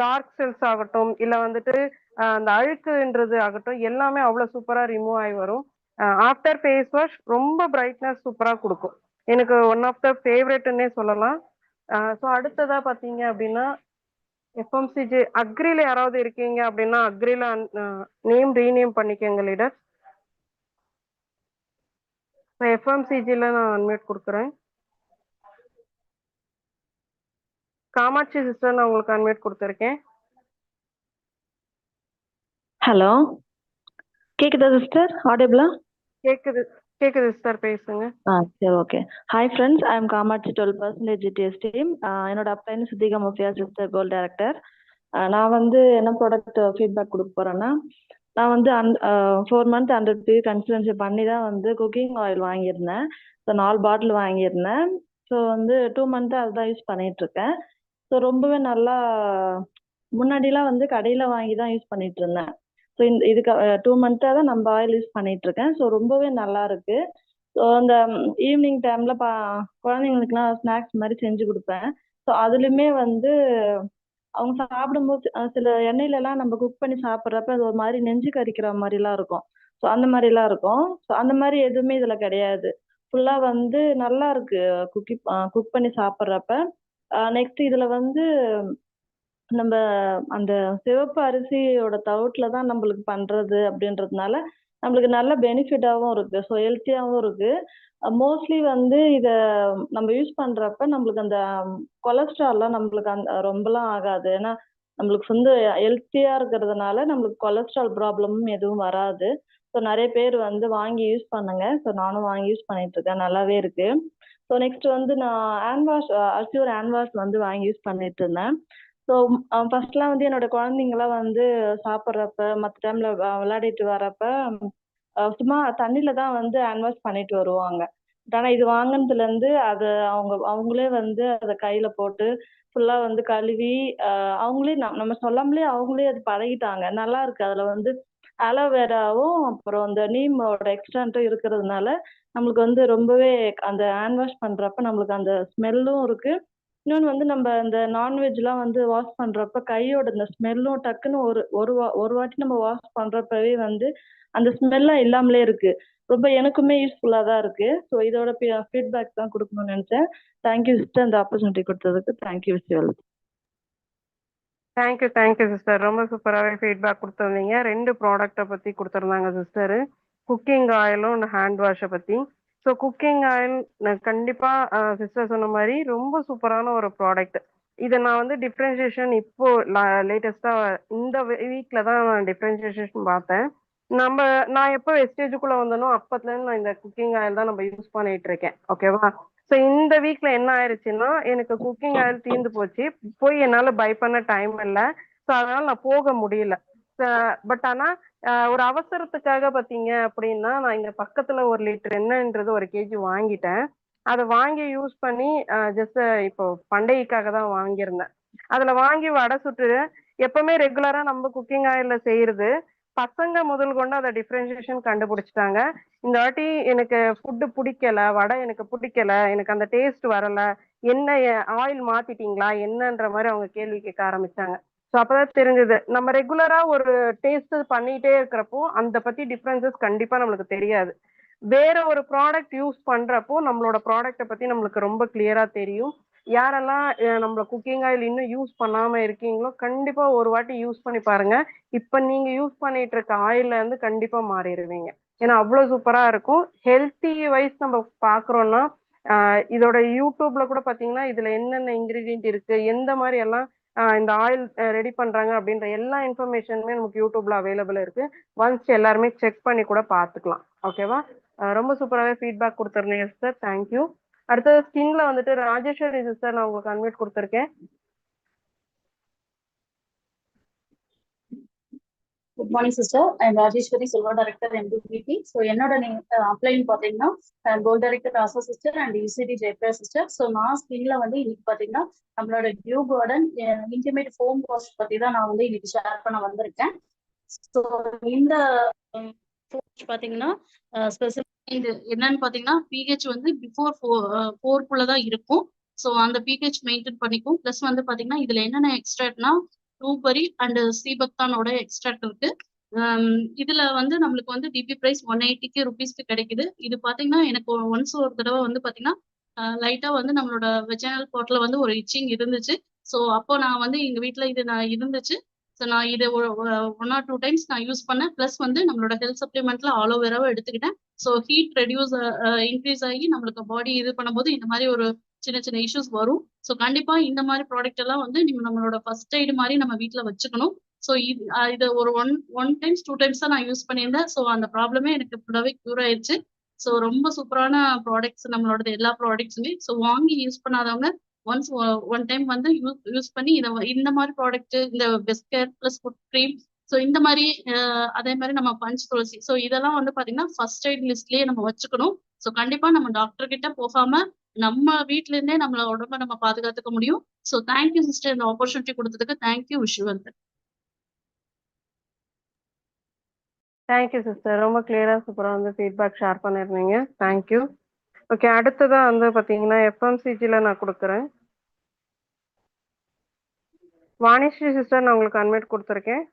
டார்க் செல்ஸ் ஆகட்டும், இல்ல வந்துட்டு அந்த அழுக்குன்றது ஆகட்டும், எல்லாமே அவ்வளவு சூப்பரா ரிமூவ் ஆகி வரும். ஆஃப்டர் ஃபேஸ் வாஷ் ரொம்ப பிரைட்னஸ் சூப்பரா கொடுக்கும். எனக்கு ஒன் ஆஃப் த ஃபேவரட்னே சொல்லலாம். ஸோ அடுத்ததா பாத்தீங்க அப்படின்னா FMCG அக்ரில யாராவது இருக்கீங்க அப்படின்னா அக்ரில நேம் ரீநேம் பண்ணிக்கங்க லீடர். FMCGல நான் அன்மியூட் கொடுக்குறேன். காமாட்சி சிஸ்டர், நான் உங்களுக்கு அன்மியூட் கொடுத்துருக்கேன். ஹலோ, கேக்குதா சிஸ்டர்? ஆடிபிளா? கேக்குது சிஸ்டர், பேசுங்க. சரி, okay. Hi friends, I am Kamakshi 12% GTS team. என்னோட upline Siddhika Mufiya sister, gold director. நான் வந்து என்ன ப்ராடக்ட் ஃபீட்பேக் கொடுக்க போறேன்னா, நான் வந்து 4 மந்த் 100 கன்சிஸ்டன்சி பண்ணி தான் வந்து குக்கிங் ஆயில் வாங்கியிருந்தேன். ஸோ 4 பாட்டில் வாங்கியிருந்தேன். ஸோ வந்து 2 மந்த்து அதுதான் யூஸ் பண்ணிட்டு இருக்கேன். ஸோ ரொம்பவே நல்லா, முன்னாடிலாம் வந்து கடையில் வாங்கி தான் யூஸ் பண்ணிட்டு இருந்தேன். ஸோ இதுக்கு 2 மந்த்தாக தான் நம்ம ஆயில் யூஸ் பண்ணிட்டு இருக்கேன். ஸோ ரொம்பவே நல்லா இருக்கு. ஸோ அந்த ஈவினிங் டைம்ல குழந்தைங்களுக்குலாம் ஸ்நாக்ஸ் மாதிரி செஞ்சு கொடுப்பேன். ஸோ அதுலயுமே வந்து அவங்க சாப்பிடும்போது சில எண்ணெயிலலாம் நம்ம குக் பண்ணி சாப்பிட்றப்ப அது ஒரு மாதிரி நெஞ்சு கரிக்கிற மாதிரிலாம் இருக்கும். ஸோ அந்த மாதிரிலாம் இருக்கும். ஸோ அந்த மாதிரி எதுவுமே இதுல கிடையாது. ஃபுல்லா வந்து நல்லா இருக்கு குக் பண்ணி சாப்பிட்றப்ப. நெக்ஸ்ட் இதுல வந்து நம்ம அந்த சிவப்பு அரிசியோட தவிட்டுல தான் நம்மளுக்கு பண்றது அப்படின்றதுனால நம்மளுக்கு நல்ல பெனிஃபிட்டாகவும் இருக்கு. ஸோ ஹெல்த்தியாகவும் இருக்கு. மோஸ்ட்லி வந்து இதை நம்ம யூஸ் பண்றப்ப நம்மளுக்கு அந்த கொலஸ்ட்ரால்லாம் நம்மளுக்கு ரொம்பலாம் ஆகாது. ஏன்னா நம்மளுக்கு வந்து ஹெல்த்தியா இருக்கிறதுனால நம்மளுக்கு கொலஸ்ட்ரால் ப்ராப்ளமும் எதுவும் வராது. ஸோ நிறைய பேர் வந்து வாங்கி யூஸ் பண்ணுங்க. ஸோ நானும் வாங்கி யூஸ் பண்ணிட்டு இருக்கேன், நல்லாவே இருக்கு. ஸோ நெக்ஸ்ட் வந்து நான் hand wash, assure hand wash வந்து வாங்கி யூஸ் பண்ணிட்டு இருந்தேன். ஸோ ஃபர்ஸ்ட்லாம் வந்து என்னோட குழந்தைங்களாம் வந்து சாப்பிட்றப்ப மற்ற டைம்ல விளையாடிட்டு வரப்ப சும்மா தண்ணியில தான் வந்து ஹேண்ட் வாஷ் பண்ணிட்டு வருவாங்க. ஆனா இது வாங்கினதுல இருந்து அதை அவங்களே வந்து அதை கையில போட்டு ஃபுல்லா வந்து கழுவி அவங்களே நம்ம சொல்லாமலே அவங்களே அது பழகிட்டாங்க. நல்லா இருக்கு. அதுல வந்து அலோவேராவும் அப்புறம் இந்த நீமோட எக்ஸ்ட்ரான்ட்டும் இருக்கிறதுனால நம்மளுக்கு வந்து ரொம்பவே அந்த ஹேண்ட் வாஷ் பண்றப்ப நம்மளுக்கு அந்த ஸ்மெல்லும் இருக்கு. இன்னொன்று வந்து நம்ம இந்த நான்வெஜ்லாம் வந்து வாஷ் பண்றப்ப கையோட இந்த ஸ்மெல்லும் டக்குன்னு ஒரு வாட்டி நம்ம வாஷ் பண்றப்பவே வந்து அந்த ஸ்மெல்லாம் இல்லாமலே இருக்கு. ரொம்ப எனக்குமே யூஸ்ஃபுல்லா தான் இருக்கு. ஸோ இதோட ஃபீட்பேக் தான் கொடுக்கணும்னு நினைச்சேன். தேங்க்யூ சிஸ்டர், இந்த ஆப்பர்ச்சுனிட்டி கொடுத்ததுக்கு. Thank you sister. Thank you sister. ரொம்ப சூப்பராகவே ஃபீட்பேக் கொடுத்துருந்தீங்க. 2 ப்ராடக்ட்டை பற்றி கொடுத்துருந்தாங்க சிஸ்டரு, குக்கிங் ஆயிலும் ஹேண்ட் வாஷை பற்றி. ஸோ குக்கிங் ஆயில் கண்டிப்பாக சிஸ்டர் சொன்ன மாதிரி ரொம்ப சூப்பரான ஒரு ப்ராடக்ட். இதை நான் வந்து டிஃப்ரென்ஷியேஷன் இப்போ லேட்டஸ்ட்டாக இந்த வீக்கில் தான் நான் டிஃப்ரென்ஷியேஷன் பார்த்தேன். நான் எப்போ வெஸ்டேஜுக்குள்ளே வந்தனோ அப்பத்துலேருந்து நான் இந்த குக்கிங் ஆயில் தான் நம்ம யூஸ் பண்ணிட்டு இருக்கேன். ஓகேவா? ஸோ இந்த வீக்ல என்ன ஆயிடுச்சுன்னா எனக்கு குக்கிங் ஆயில் தீர்ந்து போச்சு. போய் என்னால் பை பண்ண டைம் இல்லை. ஸோ அதனால நான் போக முடியல. பட் ஆனால் ஒரு அவசரத்துக்காக பார்த்தீங்க அப்படின்னா நான் இங்கே பக்கத்தில் 1 லிட்டர் என்னன்றது 1 kg வாங்கிட்டேன். அதை வாங்கி யூஸ் பண்ணி ஜஸ்ட் இப்போ பண்டிகைக்காக தான் வாங்கியிருந்தேன். அதில் வாங்கி வடை சுட்டு எப்பவுமே ரெகுலராக நம்ம குக்கிங் ஆயிலில் செய்யறது பசங்க முதல் கொண்டு அதை டிஃப்ரென்ஷியேஷன் கண்டுபிடிச்சிட்டாங்க. இந்த வாட்டி எனக்கு ஃபுட்டு பிடிக்கல, வடை எனக்கு பிடிக்கல, எனக்கு அந்த டேஸ்ட் வரல, என்ன ஆயில் மாத்திட்டீங்களா என்னன்ற மாதிரி அவங்க கேள்வி கேட்க ஆரம்பிச்சாங்க. ஸோ அப்பதான் தெரிஞ்சது நம்ம ரெகுலரா ஒரு டேஸ்ட் பண்ணிட்டே இருக்கிறப்போ அந்த பத்தி டிஃப்ரென்சஸ் கண்டிப்பா நம்மளுக்கு தெரியாது. வேற ஒரு ப்ராடக்ட் யூஸ் பண்றப்போ நம்மளோட ப்ராடக்ட்டை பத்தி நம்மளுக்கு ரொம்ப கிளியரா தெரியும். யாரெல்லாம் நம்மள குக்கிங் ஆயில் இன்னும் யூஸ் பண்ணாம இருக்கீங்களோ கண்டிப்பா ஒரு வாட்டி யூஸ் பண்ணி பாருங்க. இப்ப நீங்க யூஸ் பண்ணிட்டு இருக்க ஆயில்ல இருந்து கண்டிப்பா மாறிடுவீங்க. ஏன்னா அவ்வளவு சூப்பரா இருக்கும். ஹெல்த்தி வைஸ் நம்ம பாக்குறோம்னா இதோட யூடியூப்ல கூட பாத்தீங்கன்னா இதுல என்னென்ன இன்கிரீடியன்ட் இருக்கு, எந்த மாதிரி எல்லாம் இந்த ஆயில் ரெடி பண்றாங்க அப்படின்ற எல்லா இன்ஃபர்மேஷனுமே நமக்கு யூடியூப்ல அவைலபிள் இருக்கு. ஒன்ஸ் எல்லாருமே செக் பண்ணி கூட பாத்துக்கலாம். ஓகேவா? ரொம்ப சூப்பராகவே ஃபீட்பேக் கொடுத்துருந்தீங்க சிஸ்டர், தேங்க்யூ. அடுத்தது ஸ்கின்ல வந்துட்டு ராஜேஸ்வரி சிஸ்டர், நான் உங்களுக்கு அன்மியூட் கொடுத்துருக்கேன். Good morning sister. I'm Rajeswari, silver director MDBT. So என்னோட அப்ளைன் பார்த்தீங்கன்னா gold director Rasa sister and UCD Jayapriya sister. So நான் ஸ்கின்ல வந்து இன்னைக்கு பார்த்தீங்கன்னா நம்மளோட dew garden intimate foam wash பற்றி தான் நான் வந்து இன்னைக்கு ஷேர் பண்ண வந்திருக்கேன். ஸோ இந்த பார்த்தீங்கன்னா ஸ்பெசிஃபிக் இது என்னன்னு பார்த்தீங்கன்னா பிஹெச் வந்து பிஃபோர் 4 தான் இருக்கும். ஸோ அந்த பிஹெச் மெயின்டைன் பண்ணிக்கும். ப்ளஸ் வந்து பார்த்தீங்கன்னா இதுல என்னென்ன எக்ஸ்ட்ராக்ட்னா ப்ளூபெரி அண்ட் சீபக்தானோட எக்ஸ்ட்ராக்ட் இருக்கு. இதுல வந்து நம்மளுக்கு வந்து டிபி பிரைஸ் 180 rupeesக்கு கிடைக்குது. இது பாத்தீங்கன்னா எனக்கு ஒன்ஸ் ஒரு தடவை வந்து பாத்தீங்கன்னா லைட்டா வந்து நம்மளோட வெஜினல் பாட்ல வந்து ஒரு இச்சிங் இருந்துச்சு. ஸோ அப்போ நான் வந்து எங்க வீட்டுல இது நான் இருந்துச்சு. ஸோ நான் இதை 1 or 2 times நான் யூஸ் பண்ணேன். ப்ளஸ் வந்து நம்மளோட ஹெல்த் சப்ளிமெண்ட்ல ஆலோவேராவை எடுத்துக்கிட்டேன். ஸோ ஹீட் ரெடியூஸ் இன்க்ரீஸ் ஆகி நம்மளுக்கு பாடி இது பண்ணும்போது இந்த மாதிரி ஒரு சின்ன சின்ன இஷ்யூஸ் வரும். ஸோ கண்டிப்பா இந்த மாதிரி ப்ராடக்ட் எல்லாம் வந்து நம்மளோட ஃபர்ஸ்ட் எய்டு மாதிரி நம்ம வீட்டுல வச்சுக்கணும். ஸோ இது ஒரு 1 times 2 times தான் நான் யூஸ் பண்ணியிருந்தேன். ஸோ அந்த ப்ராப்ளமே எனக்கு ஃபுல்லாவே க்யூர் ஆயிடுச்சு. ஸோ ரொம்ப சூப்பரான ப்ராடக்ட்ஸ் நம்மளோட எல்லா ப்ராடக்ட்ஸுமே. ஸோ வாங்கி யூஸ் பண்ணாதவங்க ஒன்ஸ் ஒன் டைம் வந்து யூஸ் பண்ணி இந்த மாதிரி ப்ராடக்ட், இந்த best care plus food cream, so இந்த மாதிரி அதே மாதிரி நம்ம பஞ்ச் துளசி, ஸோ இதெல்லாம் வந்து பாத்தீங்கன்னா ஃபர்ஸ்ட் எய்ட் லிஸ்ட்லயே நம்ம வச்சுக்கணும். ஸோ கண்டிப்பா நம்ம டாக்டர் கிட்ட போகாம நம்ம வீட்ல இருந்தே நம்மள உடம்ப நம்ம பாதுகாத்துக்க முடியும். ஸோ தேங்க்யூ சிஸ்டர், இந்த ஆப்பர்ச்சுனிட்டி கொடுத்ததுக்கு தேங்க்யூ. Visual thank you sister. ரொம்ப கிளியரா சூப்பரா வந்து ஃபீட்பேக் ஷேர் பண்ணிருந்தீங்க. தேங்க்யூ. ஓகே, அடுத்ததா வந்து பாத்தீங்கன்னா எஃப்எம்சிஜில நான் கொடுக்குறேன். வாணிஸ்ரீ சிஸ்டர், நான் உங்களுக்கு அன்மியூட் கொடுத்துருக்கேன்.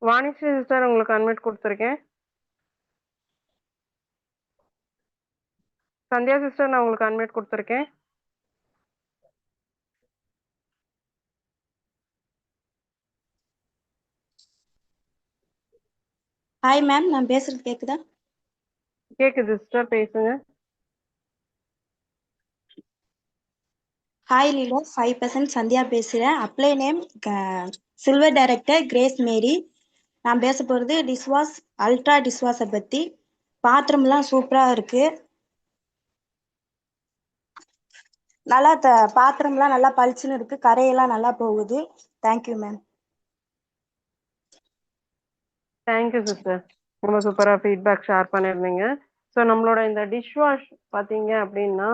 வாணிஸ்ரீ சிஸ்டர், உங்களுக்கு அன்மியூட் கொடுத்துருக்கேன். சந்தியா சிஸ்டர், நான் உங்களுக்கு அன்மியூட் கொடுத்துருக்கேன். ஹாய் மேம், நான் பேசுறது கேக்குதா? கேக்குது சிஸ்டர், பேசுங்க. ஹாய் லீலா, 5% சந்தியா பேசுகிறேன். Upline name silver director Grace Mary. நான் பேச போகிறது டிஷ்வாஷ், அல்ட்ரா டிஷ்வாஷை பற்றி. பாத்திரம்லாம் சூப்பராக இருக்குது. நல்லா பாத்திரம்லாம் நல்லா பளிச்சுன்னு இருக்குது, கரையெல்லாம் நல்லா போகுது. Thank you ma'am. தேங்க்யூ சிஸ்டர், ரொம்ப சூப்பராக ஃபீட்பேக் ஷேர் பண்ணியிருந்தீங்க. ஸோ நம்மளோட இந்த டிஷ் வாஷ் பார்த்தீங்க அப்படின்னா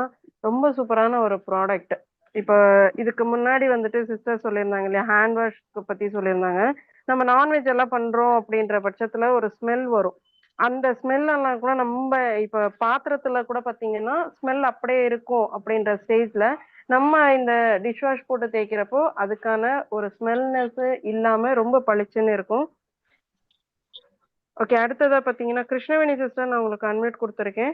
ரொம்ப சூப்பரான ஒரு ப்ராடக்ட். இப்போ இதுக்கு முன்னாடி வந்துட்டு சிஸ்டர் சொல்லியிருந்தாங்க இல்லையா, ஹேண்ட் வாஷ்க்கு பற்றி சொல்லியிருந்தாங்க. நம்ம நான்வெஜ் எல்லாம் பண்ணுறோம் அப்படின்ற பட்சத்தில் ஒரு ஸ்மெல் வரும். அந்த ஸ்மெல் எல்லாம் கூட நம்ம இப்போ பாத்திரத்தில் கூட பார்த்தீங்கன்னா ஸ்மெல் அப்படியே இருக்கும். அப்படின்ற ஸ்டேஜில் நம்ம இந்த டிஷ் வாஷ் போட்டு தேய்க்கிறப்போ அதுக்கான ஒரு ஸ்மெல்னஸ் இல்லாமல் ரொம்ப பளிச்சுன்னு இருக்கும். ஓகே, அடுத்ததா பாத்தீங்கன்னா கிருஷ்ணவேணி சிஸ்டர், நான் உங்களுக்கு அன்மியூட் கொடுத்துருக்கேன்.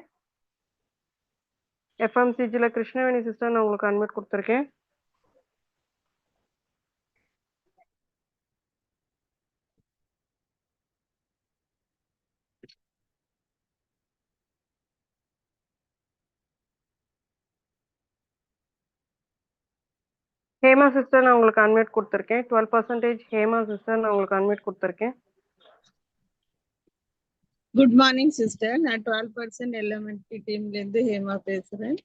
எஃப்எம்சிஜில கிருஷ்ணவேணி சிஸ்டர், நான் உங்களுக்கு அன்மியூட் கொடுத்துருக்கேன். ஹேமா சிஸ்டர், நான் உங்களுக்கு அன்மியூட் கொடுத்துருக்கேன். 12% ஹேமா சிஸ்டர், நான் உங்களுக்கு அன்மியூட் கொடுத்துருக்கேன். குட் மார்னிங் சிஸ்டர், நான் 12% எலிமெண்ட்ரி டீம்லேருந்து ஹேமா பேசுகிறேன்.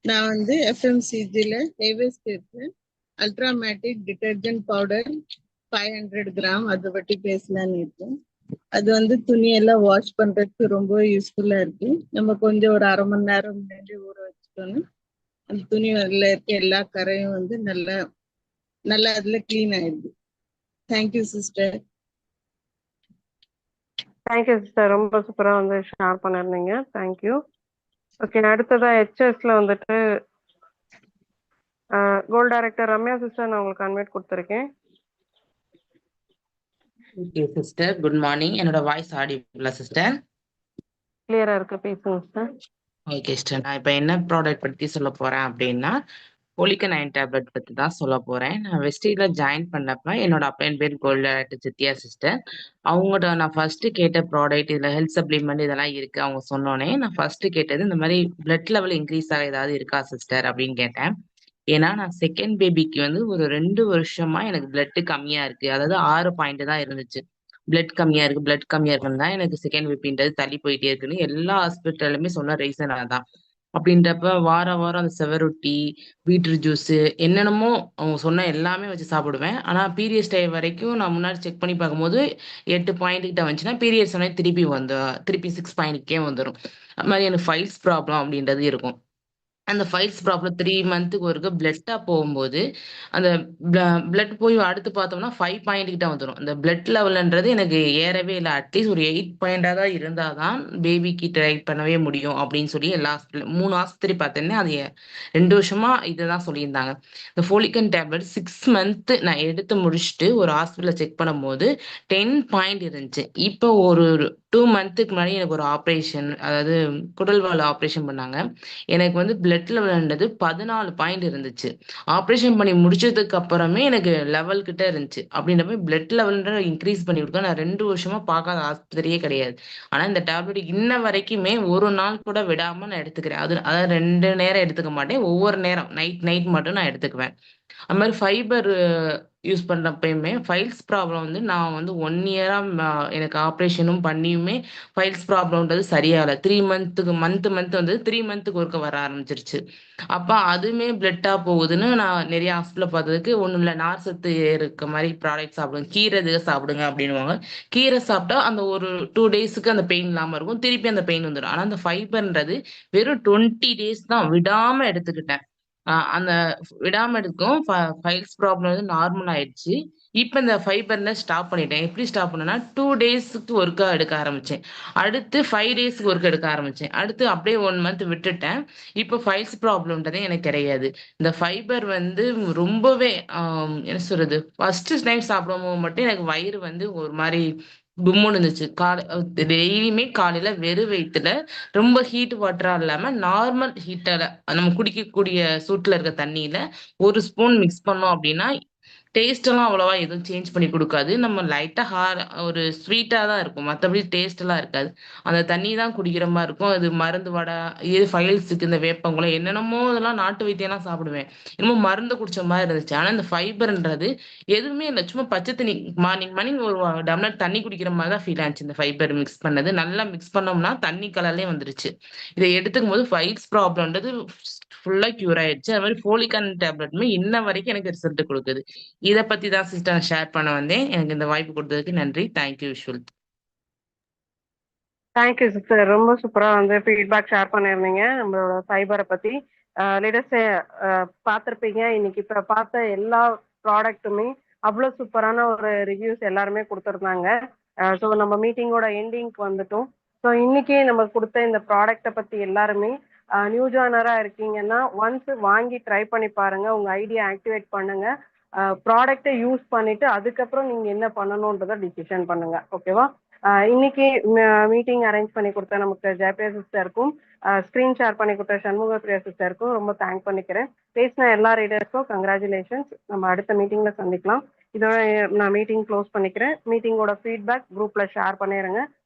நான் வந்து எஃப்எம்சிஜியில் ஹேவேஸ்ட் இருக்கேன். அல்ட்ராமேட்டிக் டிட்டர்ஜென்ட் பவுடர் 500 கிராம், அதை பற்றி பேசலான்னு இருக்கேன். அது வந்து துணியெல்லாம் வாஷ் பண்ணுறதுக்கு ரொம்ப யூஸ்ஃபுல்லாக இருக்கு. நம்ம கொஞ்சம் ஒரு அரை மணி நேரம் முன்னாடி ஊற வச்சுக்கணும். அந்த துணியில் இருக்க எல்லா கரையும் வந்து நல்லா அதில் க்ளீன் ஆயிடுது. Thank you sister. தேங்க்யூ சிஸ்டர், ரொம்ப சூப்பராக வந்து ஷேர் பண்ணியிருந்தீங்க. தேங்க்யூ. ஓகே, அடுத்ததா ஹெச்எஸ்ல வந்துட்டு கோல்ட் டைரக்டர் ரம்யா சிஸ்டர், நான் உங்களுக்கு அன்மியூட் கொடுத்துருக்கேன். Okay sister, good morning. என்னோட வாய்ஸ் ஆடிபிளா சிஸ்டர்? கிளியரா இருக்கு, பேசுங்க சிஸ்டர். ஓகே சிஸ்டர், நான் இப்போ என்ன ப்ராடக்ட் பற்றி சொல்ல போறேன் அப்படின்னா போலிக்கன் அயன் டேப்லெட் பற்றி தான் சொல்ல போறேன். நான் வெஸ்டீல ஜாயின் பண்ணப்ப என்னோட அப்ளைன் பேர் கோல்ட் டைரக்டர் சித்தியா சிஸ்டர். அவங்கள்ட்ட நான் ஃபர்ஸ்ட் கேட்ட ப்ராடக்ட், இதில் ஹெல்த் சப்ளிமெண்ட் இதெல்லாம் இருக்கு அவங்க சொன்னோன்னே நான் ஃபர்ஸ்ட் கேட்டது இந்த மாதிரி பிளட் லெவல் இன்க்ரீஸ் ஆக ஏதாவது இருக்கா சிஸ்டர் அப்படின்னு கேட்டேன். ஏன்னா நான் செகண்ட் பேபிக்கு வந்து ஒரு 2 வருஷமா எனக்கு பிளட் கம்மியா இருக்கு. அதாவது 6 பாயிண்ட் தான் இருந்துச்சு. பிளட் கம்மியா இருக்குன்னு தான் எனக்கு செகண்ட் பேபின்றது தள்ளி போயிட்டே இருக்குன்னு எல்லா ஹாஸ்பிட்டலுமே சொன்ன ரீசன் அதான். அப்படின்றப்ப வாரம் அந்த செவரொட்டி, பீட்ரூட் ஜூஸ் என்னென்னமோ அவங்க சொன்ன எல்லாமே வச்சு சாப்பிடுவேன். ஆனா பீரியட்ஸ் டைம் வரைக்கும் நான் முன்னாடி செக் பண்ணி பார்க்கும்போது 8 பாயிண்ட் கிட்ட வந்துச்சுன்னா பீரியட்ஸ் உடனே திருப்பி 6 பாயிண்ட்கே வந்துடும். அது மாதிரி எனக்கு ஃபைல்ஸ் ப்ராப்ளம் அப்படின்றது இருக்கும். அந்த ஃபைல்ஸ் ப்ராப்ளம் 3 மந்த்துக்கு ஒருக்க பிளட்டா போகும்போது அந்த பிளட் போய் அடுத்து பார்த்தோம்னா 5 பாயிண்ட் கிட்ட வந்துடும். அந்த பிளட் லெவல்ன்றது எனக்கு ஏறவே இல்லை. அட்லீஸ்ட் ஒரு 8 பாயிண்டா தான் இருந்தால் தான் பேபிக்கு ட்ரை பண்ணவே முடியும் அப்படின்னு சொல்லி எல்லா 3 ஆஸ்பத்திரி பார்த்தேன்னே அது 2 வருஷமா இதை தான் சொல்லியிருந்தாங்க. இந்த ஃபோலிக்கன் டேப்லெட் 6 மந்த் நான் எடுத்து முடிச்சுட்டு ஒரு ஹாஸ்பிட்டலில் செக் பண்ணும்போது 10 பாயிண்ட் இருந்துச்சு. இப்போ ஒரு 2 மந்த்துக்கு முன்னாடி எனக்கு ஒரு ஆப்ரேஷன், அதாவது குடல்வால் ஆப்ரேஷன் பண்ணாங்க. எனக்கு வந்து பிளட் லெவல்ன்றது 14 பாயிண்ட் இருந்துச்சு. ஆப்ரேஷன் பண்ணி முடிச்சதுக்கு அப்புறமே எனக்கு லெவல் கிட்ட இருந்துச்சு. அப்படின்றப்ப பிளட் லெவல்ன்ற இன்க்ரீஸ் பண்ணி கொடுக்க நான் 2 வருஷமா பார்க்காத ஆஸ்பத்திரியே கிடையாது. ஆனா இந்த டேப்லெட் இன்ன வரைக்குமே ஒரு நாள் கூட விடாம நான் எடுத்துக்கிறேன். அதாவது 2 நேரம் எடுத்துக்க மாட்டேன். ஒவ்வொரு நேரம் நைட் மட்டும் நான் எடுத்துக்குவேன். அது மாதிரி ஃபைபர் யூஸ் பண்ணுறப்பயுமே ஃபைல்ஸ் ப்ராப்ளம் வந்து நான் வந்து 1 இயராக எனக்கு ஆப்ரேஷனும் பண்ணியுமே ஃபைல்ஸ் ப்ராப்ளம்ன்றது சரியாகலை. 3 மந்த் வந்து 3 மந்த்துக்கு ஒருக்க வர ஆரம்பிச்சிருச்சு. அப்போ அதுவுமே பிளட்டாக போகுதுன்னு நான் நிறைய ஹாஸ்பிட்டலில் பார்த்ததுக்கு ஒன்றும் இல்லை, நார் சத்து இருக்க மாதிரி ப்ராடக்ட் சாப்பிடுங்க, கீரை இது சாப்பிடுங்க அப்படின்னுவாங்க. கீரை சாப்பிட்டா அந்த ஒரு 2 டேஸுக்கு அந்த பெயின் இல்லாமல் இருக்கும், திருப்பி அந்த பெயின் வந்துடும். ஆனால் அந்த ஃபைபர்ன்றது வெறும் 20 டேஸ் தான் விடாமல் எடுத்துக்கிட்டேன். அந்த விடாம இருக்கும். ஃபைல்ஸ் ப்ராப்ளம் வந்து நார்மல் ஆயிடுச்சு. இப்ப இந்த ஃபைபர்ல ஸ்டாப் பண்ணிட்டேன். எப்படி ஸ்டாப் பண்ணேன்னா, 2 டேஸ்க்கு ஒருக்கா எடுக்க ஆரம்பிச்சேன். அடுத்து 5 டேஸ்க்கு ஒருக்கா எடுக்க ஆரம்பிச்சேன். அடுத்து அப்படியே 1 மந்த் விட்டுட்டேன். இப்ப ஃபைல்ஸ் ப்ராப்ளம்ன்றதே எனக்கு கிடையாது. இந்த ஃபைபர் வந்து ரொம்பவே என்ன சொல்றது? ஃபர்ஸ்ட் டைம் சாப்பிடும்போது மட்டும் எனக்கு வயிறு வந்து ஒரு மாரி கும்முன்னு இருந்துச்சு. டெய்லியுமே காலையில வெறும் வயித்துல ரொம்ப ஹீட் வாட்டரா இல்லாம நார்மல் ஹீட்டால நம்ம குடிக்கக்கூடிய சூட்டுல இருக்க தண்ணியில 1 ஸ்பூன் மிக்ஸ் பண்ணோம் அப்படின்னா, டேஸ்ட் எல்லாம் அவ்வளவா எதுவும் சேஞ்ச் பண்ணி குடுக்காது. நம்ம லைட்டா ஒரு ஸ்வீட்டா தான் இருக்கும். மத்தபடி டேஸ்ட் எல்லாம் இருக்காது. அந்த தண்ணி தான் குடிக்கிற மாரி இருக்கும். அது மருந்து வடை, இது ஃபைல்ஸுக்கு இந்த வேப்பங்குளம் என்னென்னமோ இதெல்லாம் நாட்டு வைத்தியம்லாம் சாப்பிடுவேன். என்னமோ மருந்து குடிச்ச மாரி இருந்துச்சு. ஆனா இந்த ஃபைபர்ன்றது எதுவுமே இல்ல. சும்மா பச்சை தண்ணி மார்னிங் ஒரு டம்ளர் தண்ணி குடிக்கிற மாரி தான் ஃபீல் ஆச்சு இந்த ஃபைபர் மிக்ஸ் பண்ணது. நல்லா மிக்ஸ் பண்ணோம்னா தண்ணி கலர்லயே வந்துருச்சு. இத எடுத்துக்கும்போது ஃபைல்ஸ் ப்ராப்ளம்ன்றது ஃபுல்லா கியூர் ஆயிடுச்சு. அது மாரி ஃபோலிக் அசிட் டேப்லெட்டுமே இன்ன வரைக்கும் எனக்கு ரிசல்ட் குடுக்குது. இத பத்தி தான் சிஸ்டர் நான் ஷேர் பண்ண வந்தேன். எனக்கு இந்த வாய்ப்பு குடுத்ததுக்கு நன்றி. Thank you visual. Thank you sister. ரொம்ப சூப்பரா வந்து ஃபீட்பேக் ஷேர் பண்ணியிருந்தீங்க நம்மளோட ஃபைபரை பத்தி. லேட்டஸ்ட் பார்த்துருப்பீங்க, இன்னைக்கு இப்போ பார்த்த எல்லா ப்ராடக்ட்டுமே அவ்வளோ சூப்பரான ஒரு ரிவ்யூஸ் எல்லாருமே கொடுத்துருந்தாங்க. ஸோ நம்ம மீட்டிங்கோட எண்டிங்க்கு வந்துட்டோம். ஸோ இன்னைக்கு நம்ம கொடுத்த இந்த ப்ராடக்ட்டை பத்தி எல்லாருமே நியூ ஜாயினரா இருக்கீங்கன்னா ஒன்ஸ் வாங்கி ட்ரை பண்ணி பாருங்க, உங்க ஐடியா ஆக்டிவேட் பண்ணுங்க, ப்ராடக்ட்டை யூஸ் பண்ணிட்டு அதுக்கப்புறம் நீங்க என்ன பண்ணணுன்றதை டிசிஷன் பண்ணுங்க. ஓகேவா? இன்னைக்கு மீட்டிங் அரேஞ்ச் பண்ணி கொடுத்த நமக்கு ஜெயபிரியா சிஸ்டருக்கும் ஸ்க்ரீன் ஷேர் பண்ணி கொடுத்த சண்முக பிரியா சிஸ்டருக்கும் ரொம்ப தேங்க் பண்ணிக்கிறேன். பேசின எல்லா ரீடர்ஸ்க்கும் கங்க்ராச்சுலேஷன்ஸ். நம்ம அடுத்த மீட்டிங்ல சந்திக்கலாம். இதோட நான் மீட்டிங் க்ளோஸ் பண்ணிக்கிறேன். மீட்டிங்கோட ஃபீட்பேக் குரூப்ல ஷேர் பண்ணிடுங்க.